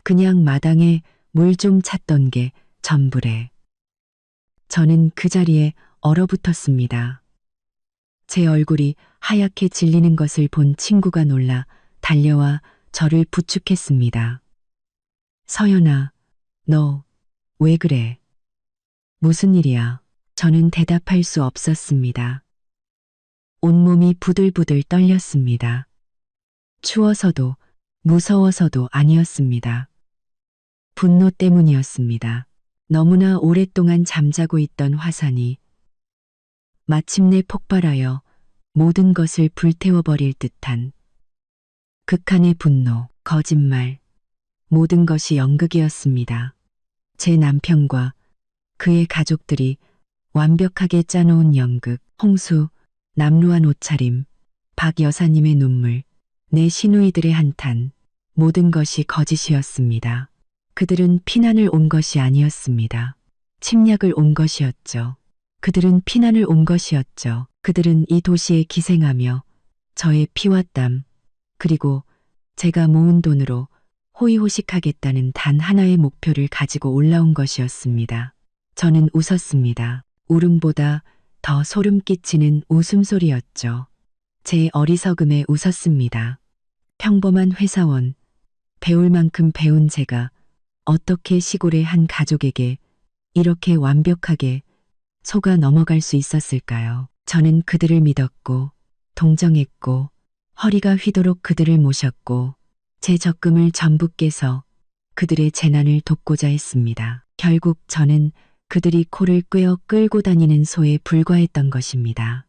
그냥 마당에 물 좀 찼던 게 전부래. 저는 그 자리에 얼어붙었습니다. 제 얼굴이 하얗게 질리는 것을 본 친구가 놀라 달려와 저를 부축했습니다. 서연아, 너 왜 그래? 무슨 일이야? 저는 대답할 수 없었습니다. 온몸이 부들부들 떨렸습니다. 추워서도 무서워서도 아니었습니다. 분노 때문이었습니다. 너무나 오랫동안 잠자고 있던 화산이 마침내 폭발하여 모든 것을 불태워버릴 듯한 극한의 분노, 거짓말, 모든 것이 연극이었습니다. 제 남편과 그의 가족들이 완벽하게 짜놓은 연극, 홍수, 남루한 옷차림, 박 여사님의 눈물, 내 시누이들의 한탄, 모든 것이 거짓이었습니다. 그들은 피난을 온 것이 아니었습니다. 침략을 온 것이었죠. 그들은 피난을 온 것이었죠. 그들은 이 도시에 기생하며 저의 피와 땀, 그리고 제가 모은 돈으로 호의호식하겠다는 단 하나의 목표를 가지고 올라온 것이었습니다. 저는 웃었습니다. 울음보다 더 소름 끼치는 웃음소리였죠. 제 어리석음에 웃었습니다. 평범한 회사원, 배울 만큼 배운 제가 어떻게 시골의 한 가족에게 이렇게 완벽하게 속아 넘어갈 수 있었을까요? 저는 그들을 믿었고, 동정했고, 허리가 휘도록 그들을 모셨고, 제 적금을 전부 깨서 그들의 재난을 돕고자 했습니다. 결국 저는 그들이 코를 꿰어 끌고 다니는 소에 불과했던 것입니다.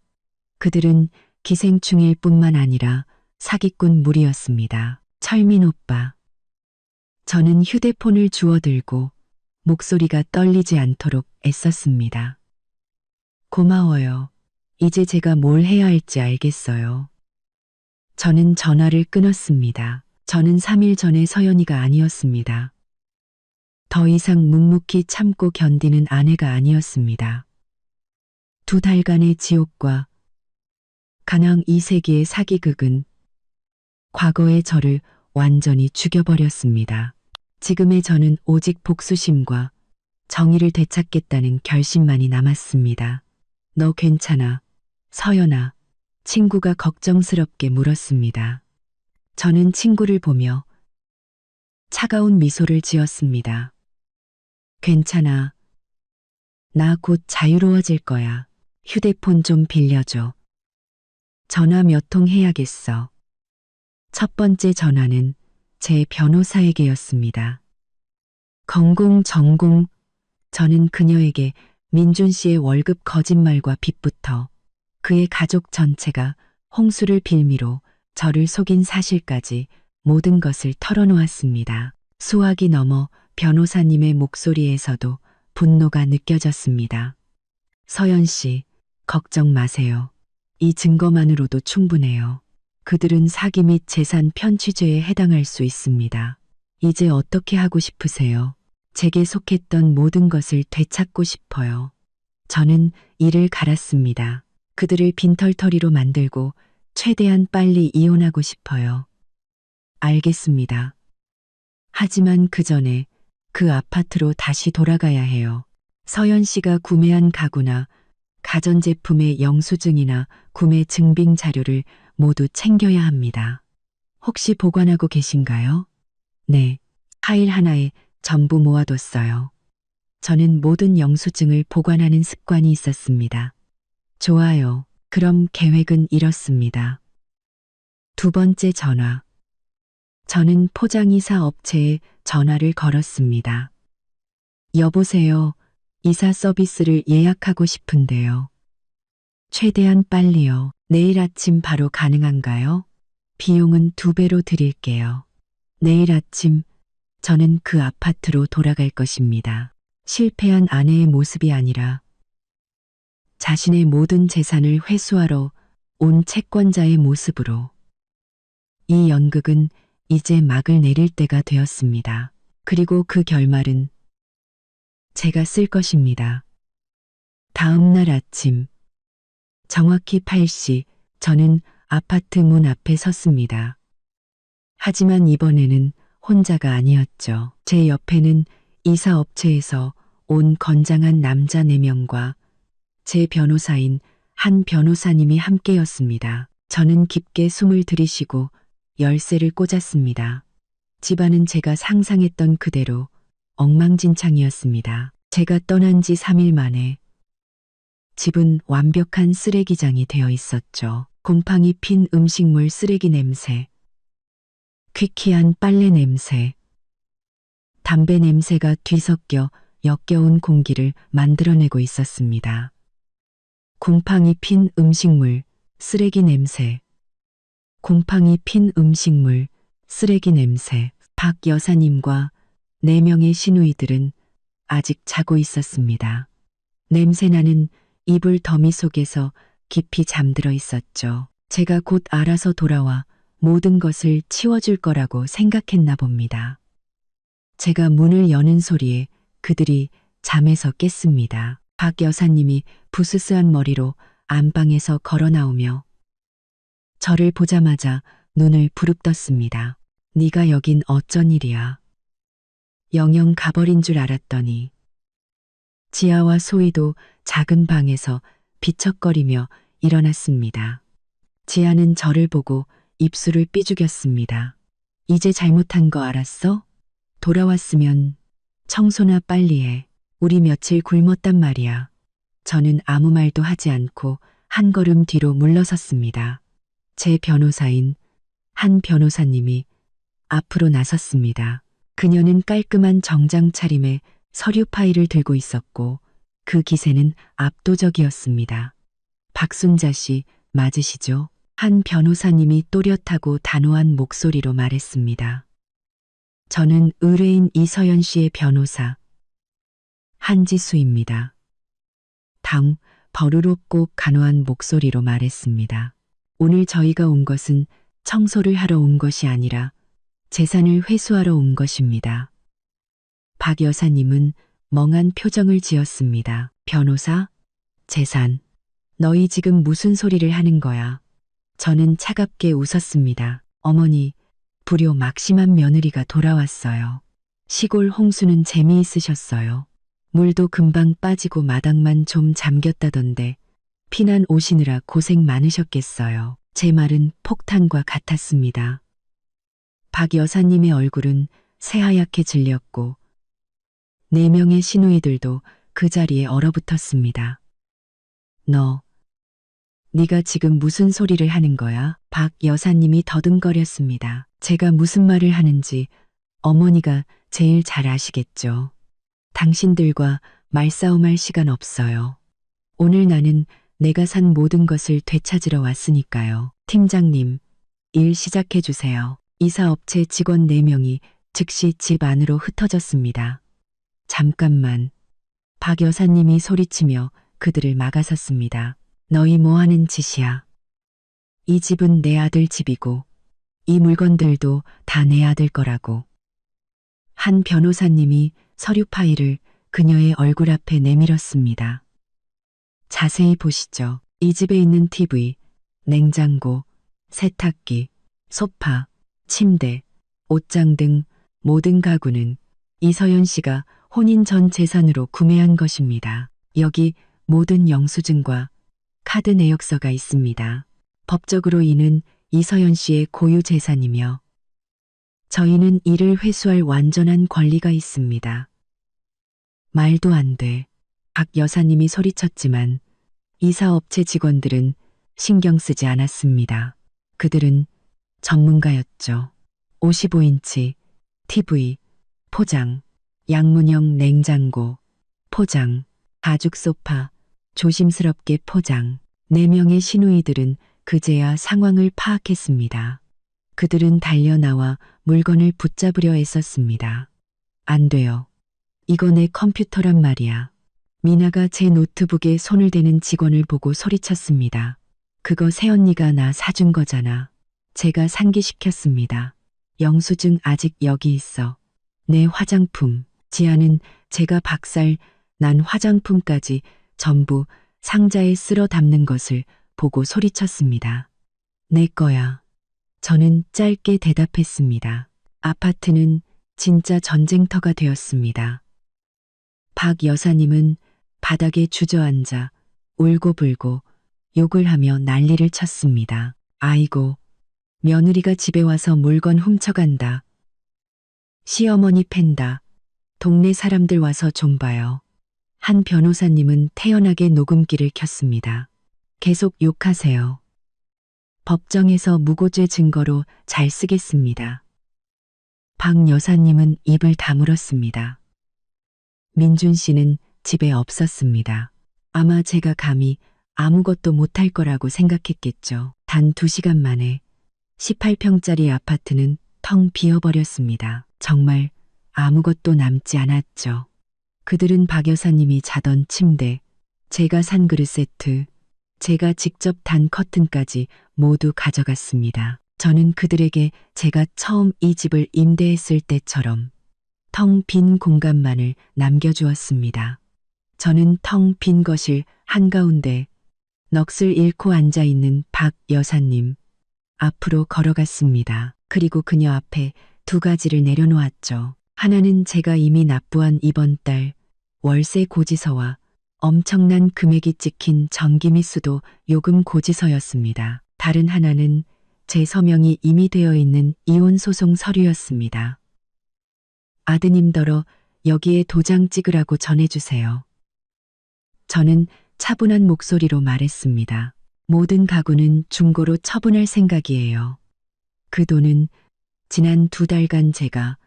그들은 기생충일 뿐만 아니라 사기꾼 무리였습니다. 철민 오빠. 저는 휴대폰을 주워들고 목소리가 떨리지 않도록 애썼습니다. 고마워요. 이제 제가 뭘 해야 할지 알겠어요. 저는 전화를 끊었습니다. 저는 3일 전에 서연이가 아니었습니다. 더 이상 묵묵히 참고 견디는 아내가 아니었습니다. 2달간의 지옥과 가낭 2세기의 사기극은 과거의 저를 완전히 죽여버렸습니다. 지금의 저는 오직 복수심과 정의를 되찾겠다는 결심만이 남았습니다. 너 괜찮아, 서연아? 친구가 걱정스럽게 물었습니다. 저는 친구를 보며 차가운 미소를 지었습니다. 괜찮아. 나 곧 자유로워질 거야. 휴대폰 좀 빌려줘. 전화 몇 통 해야겠어. 첫 번째 전화는 제 변호사에게였습니다. 건공정공, 저는 그녀에게 민준 씨의 월급 거짓말과 빚부터 그의 가족 전체가 홍수를 빌미로 저를 속인 사실까지 모든 것을 털어놓았습니다. 수화기 넘어 변호사님의 목소리에서도 분노가 느껴졌습니다. 서연 씨, 걱정 마세요. 이 증거만으로도 충분해요. 그들은 사기 및 재산 편취죄에 해당할 수 있습니다. 이제 어떻게 하고 싶으세요? 제게 속했던 모든 것을 되찾고 싶어요. 저는 이를 갈았습니다. 그들을 빈털터리로 만들고 최대한 빨리 이혼하고 싶어요. 알겠습니다. 하지만 그 전에 그 아파트로 다시 돌아가야 해요. 서연 씨가 구매한 가구나 가전제품의 영수증이나 구매 증빙 자료를 모두 챙겨야 합니다. 혹시 보관하고 계신가요? 네. 파일 하나에 전부 모아뒀어요. 저는 모든 영수증을 보관하는 습관이 있었습니다. 좋아요. 그럼 계획은 이렇습니다. 2번째 전화. 저는 포장이사 업체에 전화를 걸었습니다. 여보세요. 이사 서비스를 예약하고 싶은데요. 최대한 빨리요. 내일 아침 바로 가능한가요? 비용은 2배로 드릴게요. 내일 아침 저는 그 아파트로 돌아갈 것입니다. 실패한 아내의 모습이 아니라 자신의 모든 재산을 회수하러 온 채권자의 모습으로. 이 연극은 이제 막을 내릴 때가 되었습니다. 그리고 그 결말은 제가 쓸 것입니다. 다음 날 아침 정확히 8시 저는 아파트 문 앞에 섰습니다. 하지만 이번에는 혼자가 아니었죠. 제 옆에는 이사업체에서 온 건장한 남자 4명과 제 변호사인 한 변호사님이 함께였습니다. 저는 깊게 숨을 들이쉬고 열쇠를 꽂았습니다. 집안은 제가 상상했던 그대로 엉망진창이었습니다. 제가 떠난 지 3일 만에 집은 완벽한 쓰레기장이 되어 있었죠. 곰팡이 핀 음식물 쓰레기 냄새, 퀴퀴한 빨래 냄새, 담배 냄새가 뒤섞여 역겨운 공기를 만들어내고 있었습니다. 곰팡이 핀 음식물, 쓰레기 냄새. 곰팡이 핀 음식물, 쓰레기 냄새. 박 여사님과 4명의 시누이들은 아직 자고 있었습니다. 냄새나는 이불 더미 속에서 깊이 잠들어 있었죠. 제가 곧 알아서 돌아와 모든 것을 치워줄 거라고 생각했나 봅니다. 제가 문을 여는 소리에 그들이 잠에서 깼습니다. 박 여사님이 부스스한 머리로 안방에서 걸어 나오며 저를 보자마자 눈을 부릅떴습니다. 네가 여긴 어쩐 일이야. 영영 가버린 줄 알았더니. 지아와 소희도 작은 방에서 비척거리며 일어났습니다. 지아는 저를 보고 입술을 삐죽였습니다. 이제 잘못한 거 알았어? 돌아왔으면 청소나 빨리 해. 우리 며칠 굶었단 말이야. 저는 아무 말도 하지 않고 한 걸음 뒤로 물러섰습니다. 제 변호사인 한 변호사님이 앞으로 나섰습니다. 그녀는 깔끔한 정장 차림에 서류 파일을 들고 있었고 그 기세는 압도적이었습니다. 박순자 씨 맞으시죠? 한 변호사님이 또렷하고 단호한 목소리로 말했습니다. 저는 의뢰인 이서연 씨의 변호사 한지수입니다. 다음 버르롭고 간호한 목소리로 말했습니다. 오늘 저희가 온 것은 청소를 하러 온 것이 아니라 재산을 회수하러 온 것입니다. 박 여사님은 멍한 표정을 지었습니다. 변호사? 재산. 너희 지금 무슨 소리를 하는 거야? 저는 차갑게 웃었습니다. 어머니, 불효 막심한 며느리가 돌아왔어요. 시골 홍수는 재미있으셨어요. 물도 금방 빠지고 마당만 좀 잠겼다던데 피난 오시느라 고생 많으셨겠어요. 제 말은 폭탄과 같았습니다. 박 여사님의 얼굴은 새하얗게 질렸고 4명의 시누이들도 그 자리에 얼어붙었습니다. 네가 지금 무슨 소리를 하는 거야? 박 여사님이 더듬거렸습니다. 제가 무슨 말을 하는지 어머니가 제일 잘 아시겠죠. 당신들과 말싸움할 시간 없어요. 오늘 나는 내가 산 모든 것을 되찾으러 왔으니까요. 팀장님, 일 시작해 주세요. 이사업체 직원 4명이 즉시 집 안으로 흩어졌습니다. 잠깐만. 박 여사님이 소리치며 그들을 막아섰습니다. 너희 뭐 하는 짓이야? 이 집은 내 아들 집이고 이 물건들도 다 내 아들 거라고. 한 변호사님이 서류 파일을 그녀의 얼굴 앞에 내밀었습니다. 자세히 보시죠. 이 집에 있는 TV, 냉장고, 세탁기, 소파, 침대, 옷장 등 모든 가구는 이서연 씨가 혼인 전 재산으로 구매한 것입니다. 여기 모든 영수증과 카드 내역서가 있습니다. 법적으로 이는 이서연 씨의 고유 재산이며 저희는 이를 회수할 완전한 권리가 있습니다. 말도 안 돼. 박 여사님이 소리쳤지만 이사업체 직원들은 신경 쓰지 않았습니다. 그들은 전문가였죠. 55인치, TV, 포장, 양문형 냉장고, 포장, 가죽 소파, 조심스럽게 포장. 4명의 시누이들은 그제야 상황을 파악했습니다. 그들은 달려나와 물건을 붙잡으려 애썼습니다. 안 돼요. 이거 내 컴퓨터란 말이야. 미나가 제 노트북에 손을 대는 직원을 보고 소리쳤습니다. 그거 새언니가 나 사준 거잖아. 제가 상기시켰습니다. 영수증 아직 여기 있어. 내 화장품. 지아는 제가 박살 난 화장품까지 전부 상자에 쓸어 담는 것을 보고 소리쳤습니다. 내 거야. 저는 짧게 대답했습니다. 아파트는 진짜 전쟁터가 되었습니다. 박 여사님은 바닥에 주저앉아 울고불고 욕을 하며 난리를 쳤습니다. 아이고, 며느리가 집에 와서 물건 훔쳐간다. 시어머니 팬다. 동네 사람들 와서 좀 봐요. 한 변호사님은 태연하게 녹음기를 켰습니다. 계속 욕하세요. 법정에서 무고죄 증거로 잘 쓰겠습니다. 박 여사님은 입을 다물었습니다. 민준 씨는 집에 없었습니다. 아마 제가 감히 아무것도 못할 거라고 생각했겠죠. 단 2시간 만에 18평짜리 아파트는 텅 비어버렸습니다. 정말 아무것도 남지 않았죠. 그들은 박 여사님이 자던 침대, 제가 산 그릇 세트, 제가 직접 단 커튼까지 모두 가져갔습니다. 저는 그들에게 제가 처음 이 집을 임대했을 때처럼 텅 빈 공간만을 남겨주었습니다. 저는 텅 빈 거실 한가운데 넋을 잃고 앉아있는 박 여사님 앞으로 걸어갔습니다. 그리고 그녀 앞에 두 가지를 내려놓았죠. 하나는 제가 이미 납부한 이번 달 월세 고지서와 엄청난 금액이 찍힌 전기 및 수도 요금 고지서였습니다. 다른 하나는 제 서명이 이미 되어 있는 이혼 소송 서류였습니다. 아드님더러 여기에 도장 찍으라고 전해주세요. 저는 차분한 목소리로 말했습니다. 모든 가구는 중고로 처분할 생각이에요. 그 돈은 지난 2달간 제가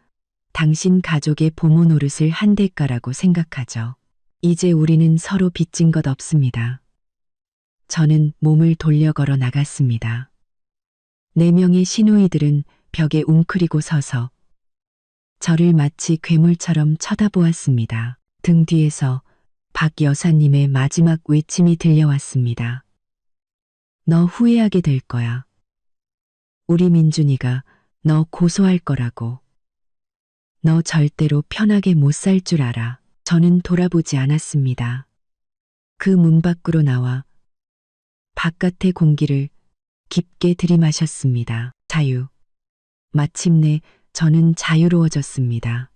당신 가족의 보모 노릇을 한 대가라고 생각하죠. 이제 우리는 서로 빚진 것 없습니다. 저는 몸을 돌려 걸어 나갔습니다. 4명의 시누이들은 벽에 웅크리고 서서 저를 마치 괴물처럼 쳐다보았습니다. 등 뒤에서 박 여사님의 마지막 외침이 들려왔습니다. 너 후회하게 될 거야. 우리 민준이가 너 고소할 거라고. 너 절대로 편하게 못 살 줄 알아. 저는 돌아보지 않았습니다. 그 문 밖으로 나와 바깥의 공기를 깊게 들이마셨습니다. 자유. 마침내 저는 자유로워졌습니다.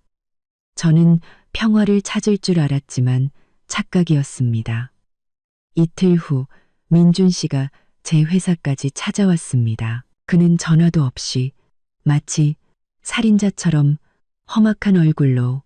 저는 평화를 찾을 줄 알았지만 착각이었습니다. 이틀 후 민준 씨가 제 회사까지 찾아왔습니다. 그는 전화도 없이 마치 살인자처럼 험악한 얼굴로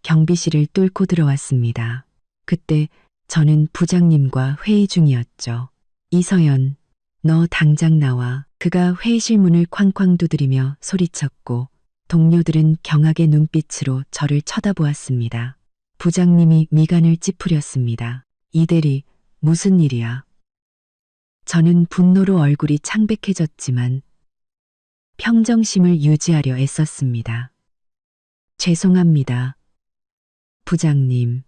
경비실을 뚫고 들어왔습니다. 그때 저는 부장님과 회의 중이었죠. 이서연, 너 당장 나와. 그가 회의실 문을 쾅쾅 두드리며 소리쳤고 동료들은 경악의 눈빛으로 저를 쳐다보았습니다. 부장님이 미간을 찌푸렸습니다. 이대리, 무슨 일이야? 저는 분노로 얼굴이 창백해졌지만 평정심을 유지하려 애썼습니다. 죄송합니다. 부장님,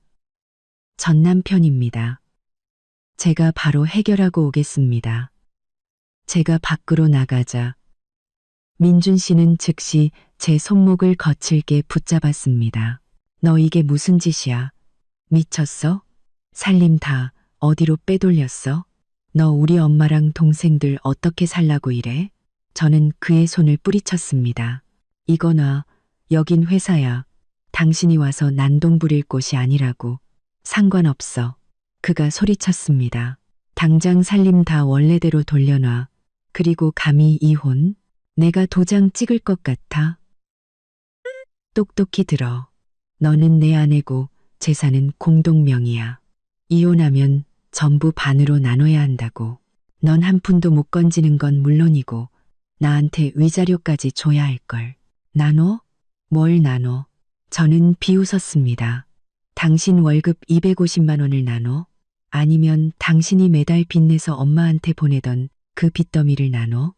전 남편입니다. 제가 바로 해결하고 오겠습니다. 제가 밖으로 나가자 민준 씨는 즉시 제 손목을 거칠게 붙잡았습니다. 너 이게 무슨 짓이야? 미쳤어? 살림 다 어디로 빼돌렸어? 너 우리 엄마랑 동생들 어떻게 살라고 이래? 저는 그의 손을 뿌리쳤습니다. 이거 놔. 여긴 회사야. 당신이 와서 난동 부릴 곳이 아니라고. 상관없어. 그가 소리쳤습니다. 당장 살림 다 원래대로 돌려놔. 그리고 감히 이혼? 내가 도장 찍을 것 같아? 똑똑히 들어. 너는 내 아내고 재산은 공동명의야. 이혼하면 전부 반으로 나눠야 한다고. 넌 한 푼도 못 건지는 건 물론이고 나한테 위자료까지 줘야 할걸. 나눠? 뭘 나눠? 저는 비웃었습니다. 당신 월급 250만 원을 나눠? 아니면 당신이 매달 빚내서 엄마한테 보내던 그 빚더미를 나눠?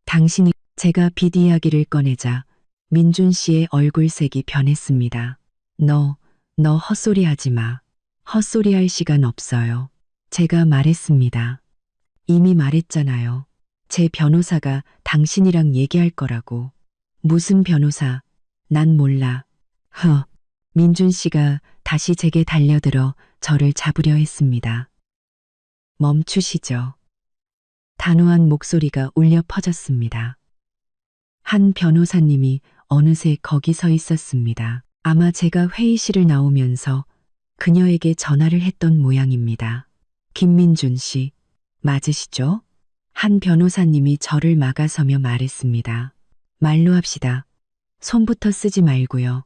당신이 제가 빚 이야기를 꺼내자 민준 씨의 얼굴색이 변했습니다. 너 헛소리 하지 마. 헛소리 할 시간 없어요. 제가 말했습니다. 이미 말했잖아요. 제 변호사가 당신이랑 얘기할 거라고. 무슨 변호사? 난 몰라. 민준 씨가 다시 제게 달려들어 저를 잡으려 했습니다. 멈추시죠. 단호한 목소리가 울려 퍼졌습니다. 한 변호사님이 어느새 거기 서 있었습니다. 아마 제가 회의실을 나오면서 그녀에게 전화를 했던 모양입니다. 김민준 씨, 맞으시죠? 한 변호사님이 저를 막아서며 말했습니다. 말로 합시다. 손부터 쓰지 말고요.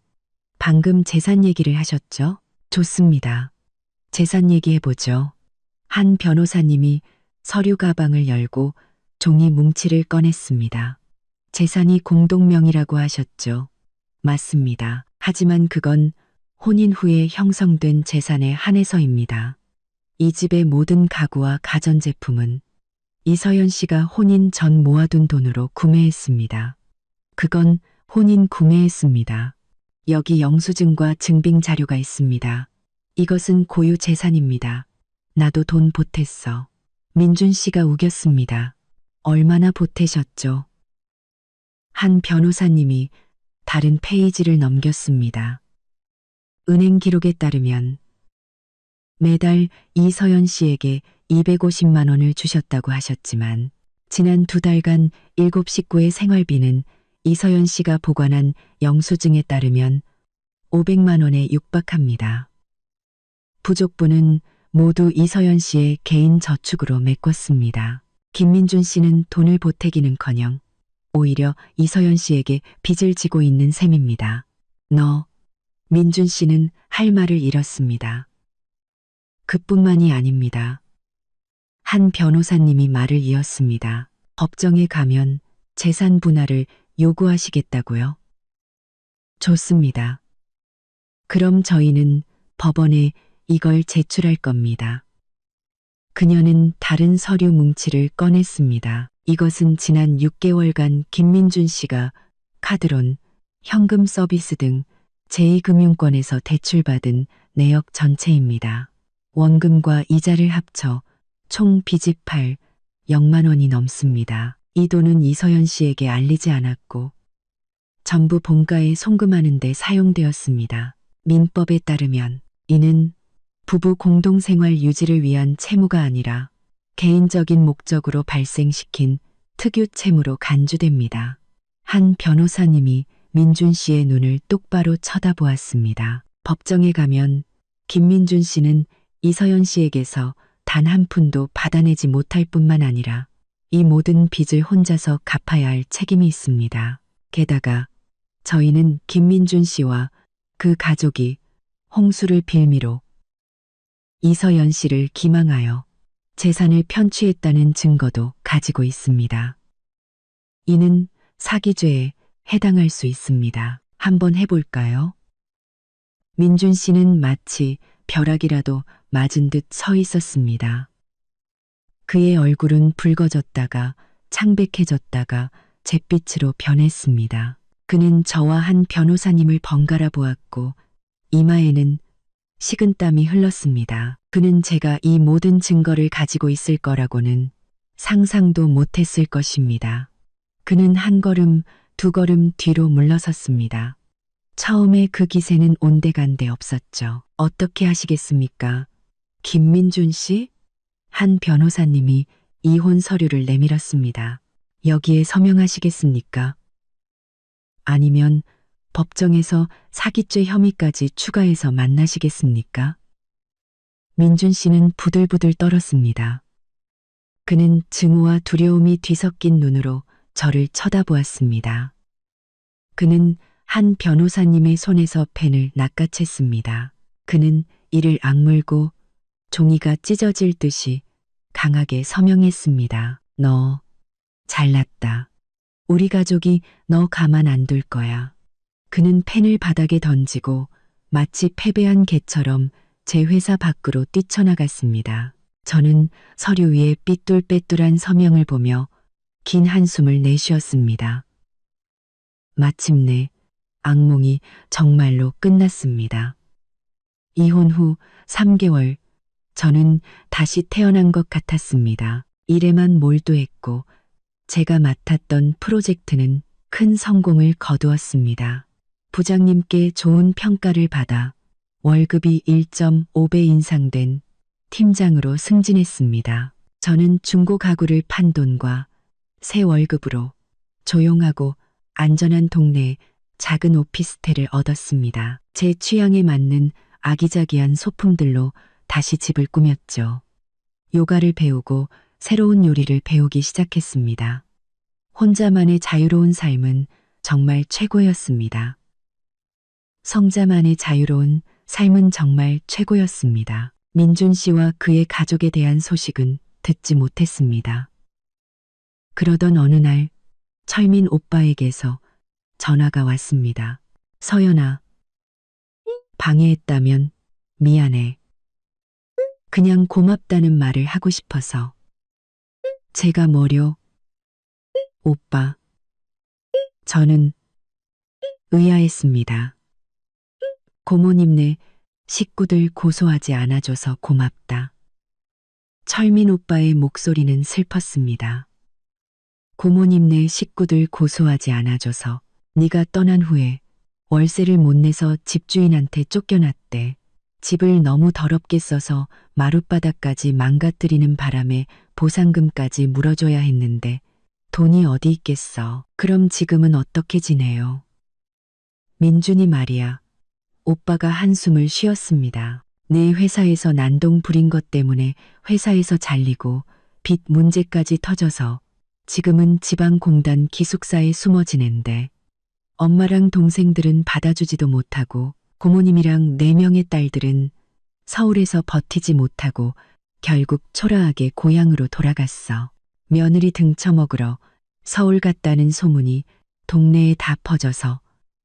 방금 재산 얘기를 하셨죠? 좋습니다. 재산 얘기해보죠. 한 변호사님이 서류 가방을 열고 종이 뭉치를 꺼냈습니다. 재산이 공동명의라고 하셨죠? 맞습니다. 하지만 그건 혼인 후에 형성된 재산에 한해서입니다. 이 집의 모든 가구와 가전제품은 이서연 씨가 혼인 전 모아둔 돈으로 구매했습니다. 그건 혼인 구매했습니다. 여기 영수증과 증빙 자료가 있습니다. 이것은 고유 재산입니다. 나도 돈 보탰어. 민준 씨가 우겼습니다. 얼마나 보태셨죠? 한 변호사님이 다른 페이지를 넘겼습니다. 은행 기록에 따르면 매달 이서연 씨에게 250만 원을 주셨다고 하셨지만 지난 2달간 7식구의 생활비는 이서연 씨가 보관한 영수증에 따르면 500만 원에 육박합니다. 부족분은 모두 이서연 씨의 개인 저축으로 메꿨습니다. 김민준 씨는 돈을 보태기는커녕 오히려 이서연 씨에게 빚을 지고 있는 셈입니다. 민준 씨는 할 말을 잃었습니다. 그뿐만이 아닙니다. 한 변호사님이 말을 이었습니다. 법정에 가면 재산 분할을 요구하시겠다고요? 좋습니다. 그럼 저희는 법원에 이걸 제출할 겁니다. 그녀는 다른 서류 뭉치를 꺼냈습니다. 이것은 지난 6개월간 김민준 씨가 카드론, 현금 서비스 등 제2금융권에서 대출받은 내역 전체입니다. 원금과 이자를 합쳐 총 빚이 0만 원이 넘습니다. 이 돈은 이서연 씨에게 알리지 않았고 전부 본가에 송금하는 데 사용되었습니다. 민법에 따르면 이는 부부 공동생활 유지를 위한 채무가 아니라 개인적인 목적으로 발생시킨 특유 채무로 간주됩니다. 한 변호사님이 민준 씨의 눈을 똑바로 쳐다보았습니다. 법정에 가면 김민준 씨는 이서연 씨에게서 단 한 푼도 받아내지 못할 뿐만 아니라 이 모든 빚을 혼자서 갚아야 할 책임이 있습니다. 게다가 저희는 김민준 씨와 그 가족이 홍수를 빌미로 이서연 씨를 기망하여 재산을 편취했다는 증거도 가지고 있습니다. 이는 사기죄에 해당할 수 있습니다. 한번 해볼까요? 민준 씨는 마치 벼락이라도 맞은 듯 서 있었습니다. 그의 얼굴은 붉어졌다가 창백해졌다가 잿빛으로 변했습니다. 그는 저와 한 변호사님을 번갈아 보았고 이마에는 식은땀이 흘렀습니다. 그는 제가 이 모든 증거를 가지고 있을 거라고는 상상도 못했을 것입니다. 그는 한 걸음, 두 걸음 뒤로 물러섰습니다. 처음에 그 기세는 온데간데 없었죠. 어떻게 하시겠습니까? 김민준 씨? 한 변호사님이 이혼 서류를 내밀었습니다. 여기에 서명하시겠습니까? 아니면 법정에서 사기죄 혐의까지 추가해서 만나시겠습니까? 민준 씨는 부들부들 떨었습니다. 그는 증오와 두려움이 뒤섞인 눈으로 저를 쳐다보았습니다. 그는 한 변호사님의 손에서 펜을 낚아챘습니다. 그는 이를 악물고 종이가 찢어질 듯이 강하게 서명했습니다. 너 잘났다. 우리 가족이 너 가만 안 둘 거야. 그는 펜을 바닥에 던지고 마치 패배한 개처럼 제 회사 밖으로 뛰쳐나갔습니다. 저는 서류 위에 삐뚤빼뚤한 서명을 보며 긴 한숨을 내쉬었습니다. 마침내 악몽이 정말로 끝났습니다. 이혼 후 3개월 저는 다시 태어난 것 같았습니다. 일에만 몰두했고 제가 맡았던 프로젝트는 큰 성공을 거두었습니다. 부장님께 좋은 평가를 받아 월급이 1.5배 인상된 팀장으로 승진했습니다. 저는 중고 가구를 판 돈과 새 월급으로 조용하고 안전한 동네에 작은 오피스텔을 얻었습니다. 제 취향에 맞는 아기자기한 소품들로 다시 집을 꾸몄죠. 요가를 배우고 새로운 요리를 배우기 시작했습니다. 혼자만의 자유로운 삶은 정말 최고였습니다. 성자만의 자유로운 삶은 정말 최고였습니다. 민준 씨와 그의 가족에 대한 소식은 듣지 못했습니다. 그러던 어느 날 철민 오빠에게서 전화가 왔습니다. 서연아, 방해했다면 미안해. 그냥 고맙다는 말을 하고 싶어서. 제가 뭐려? 오빠. 저는 의아했습니다. 고모님네 식구들 고소하지 않아줘서 고맙다. 철민 오빠의 목소리는 슬펐습니다. 고모님네 식구들 고소하지 않아줘서 네가 떠난 후에 월세를 못 내서 집주인한테 쫓겨났대. 집을 너무 더럽게 써서 마룻바닥까지 망가뜨리는 바람에 보상금까지 물어줘야 했는데 돈이 어디 있겠어. 그럼 지금은 어떻게 지내요? 민준이 말이야. 오빠가 한숨을 쉬었습니다. 내 회사에서 난동 부린 것 때문에 회사에서 잘리고 빚 문제까지 터져서 지금은 지방공단 기숙사에 숨어 지낸대. 엄마랑 동생들은 받아주지도 못하고 고모님이랑 4명의 딸들은 서울에서 버티지 못하고 결국 초라하게 고향으로 돌아갔어. 며느리 등쳐먹으러 서울 갔다는 소문이 동네에 다 퍼져서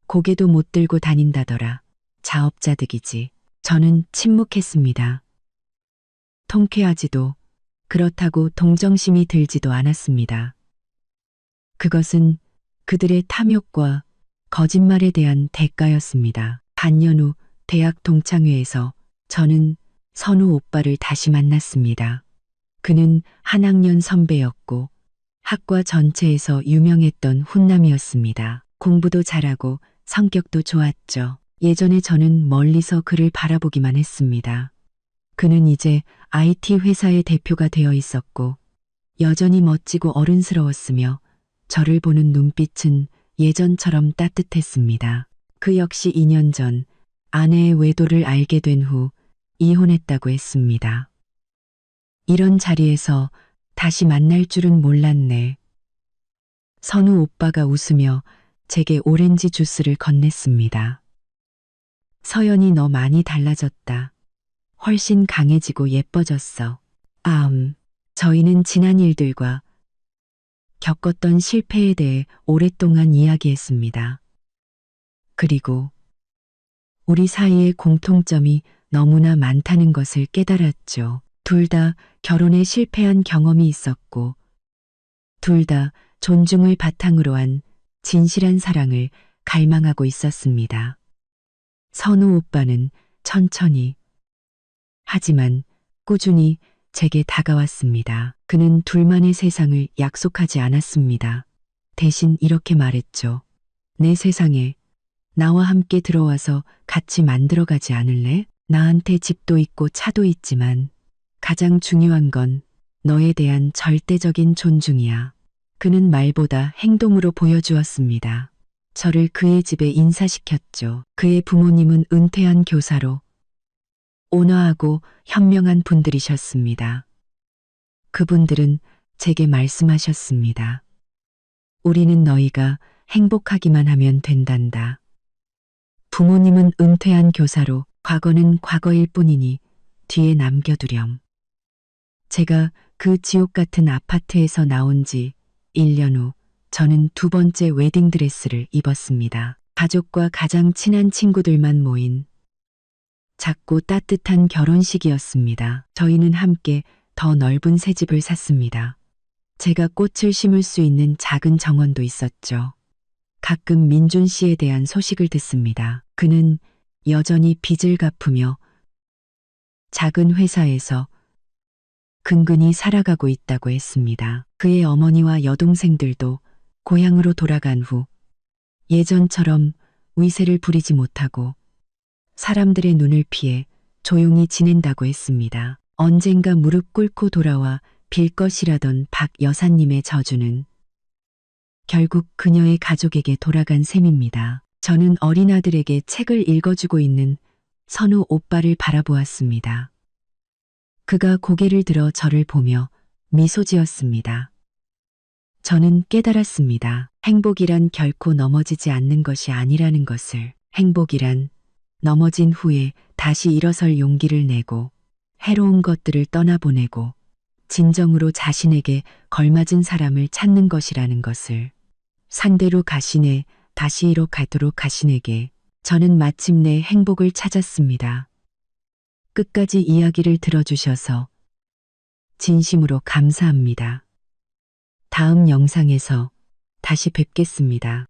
고개도 못 들고 다닌다더라. 자업자득이지. 저는 침묵했습니다. 통쾌하지도 그렇다고 동정심이 들지도 않았습니다. 그것은 그들의 탐욕과 거짓말에 대한 대가였습니다. 반년 후 대학 동창회에서 저는 선우 오빠를 다시 만났습니다. 그는 한 학년 선배였고 학과 전체에서 유명했던 훈남이었습니다. 공부도 잘하고 성격도 좋았죠. 예전에 저는 멀리서 그를 바라보기만 했습니다. 그는 이제 IT 회사의 대표가 되어 있었고 여전히 멋지고 어른스러웠으며 저를 보는 눈빛은 예전처럼 따뜻했습니다. 그 역시 2년 전 아내의 외도를 알게 된 후 이혼했다고 했습니다. 이런 자리에서 다시 만날 줄은 몰랐네. 선우 오빠가 웃으며 제게 오렌지 주스를 건넸습니다. 서연이 너 많이 달라졌다. 훨씬 강해지고 예뻐졌어. 저희는 지난 일들과 겪었던 실패에 대해 오랫동안 이야기했습니다. 그리고 우리 사이의 공통점이 너무나 많다는 것을 깨달았죠. 둘 다 결혼에 실패한 경험이 있었고, 둘 다 존중을 바탕으로 한 진실한 사랑을 갈망하고 있었습니다. 선우 오빠는 천천히, 하지만 꾸준히 제게 다가왔습니다. 그는 둘만의 세상을 약속하지 않았습니다. 대신 이렇게 말했죠. 내 세상에 나와 함께 들어와서 같이 만들어가지 않을래? 나한테 집도 있고 차도 있지만 가장 중요한 건 너에 대한 절대적인 존중이야. 그는 말보다 행동으로 보여주었습니다. 저를 그의 집에 인사시켰죠. 그의 부모님은 은퇴한 교사로 온화하고 현명한 분들이셨습니다. 그분들은 제게 말씀하셨습니다. 우리는 너희가 행복하기만 하면 된단다. 부모님은 은퇴한 교사로 과거는 과거일 뿐이니 뒤에 남겨두렴. 제가 그 지옥 같은 아파트에서 나온 지 1년 후 저는 2번째 웨딩드레스를 입었습니다. 가족과 가장 친한 친구들만 모인 작고 따뜻한 결혼식이었습니다. 저희는 함께 더 넓은 새 집을 샀습니다. 제가 꽃을 심을 수 있는 작은 정원도 있었죠. 가끔 민준 씨에 대한 소식을 듣습니다. 그는 여전히 빚을 갚으며 작은 회사에서 근근히 살아가고 있다고 했습니다. 그의 어머니와 여동생들도 고향으로 돌아간 후 예전처럼 위세를 부리지 못하고 사람들의 눈을 피해 조용히 지낸다고 했습니다. 언젠가 무릎 꿇고 돌아와 빌 것이라던 박 여사님의 저주는 결국 그녀의 가족에게 돌아간 셈입니다. 저는 어린 아들에게 책을 읽어주고 있는 선우 오빠를 바라보았습니다. 그가 고개를 들어 저를 보며 미소 지었습니다. 저는 깨달았습니다. 행복이란 결코 넘어지지 않는 것이 아니라는 것을. 행복이란 넘어진 후에 다시 일어설 용기를 내고 해로운 것들을 떠나보내고 진정으로 자신에게 걸맞은 사람을 찾는 것이라는 것을. 산대로 가시네 다시 이로 가도록 가시네게 저는 마침내 행복을 찾았습니다. 끝까지 이야기를 들어주셔서 진심으로 감사합니다. 다음 영상에서 다시 뵙겠습니다.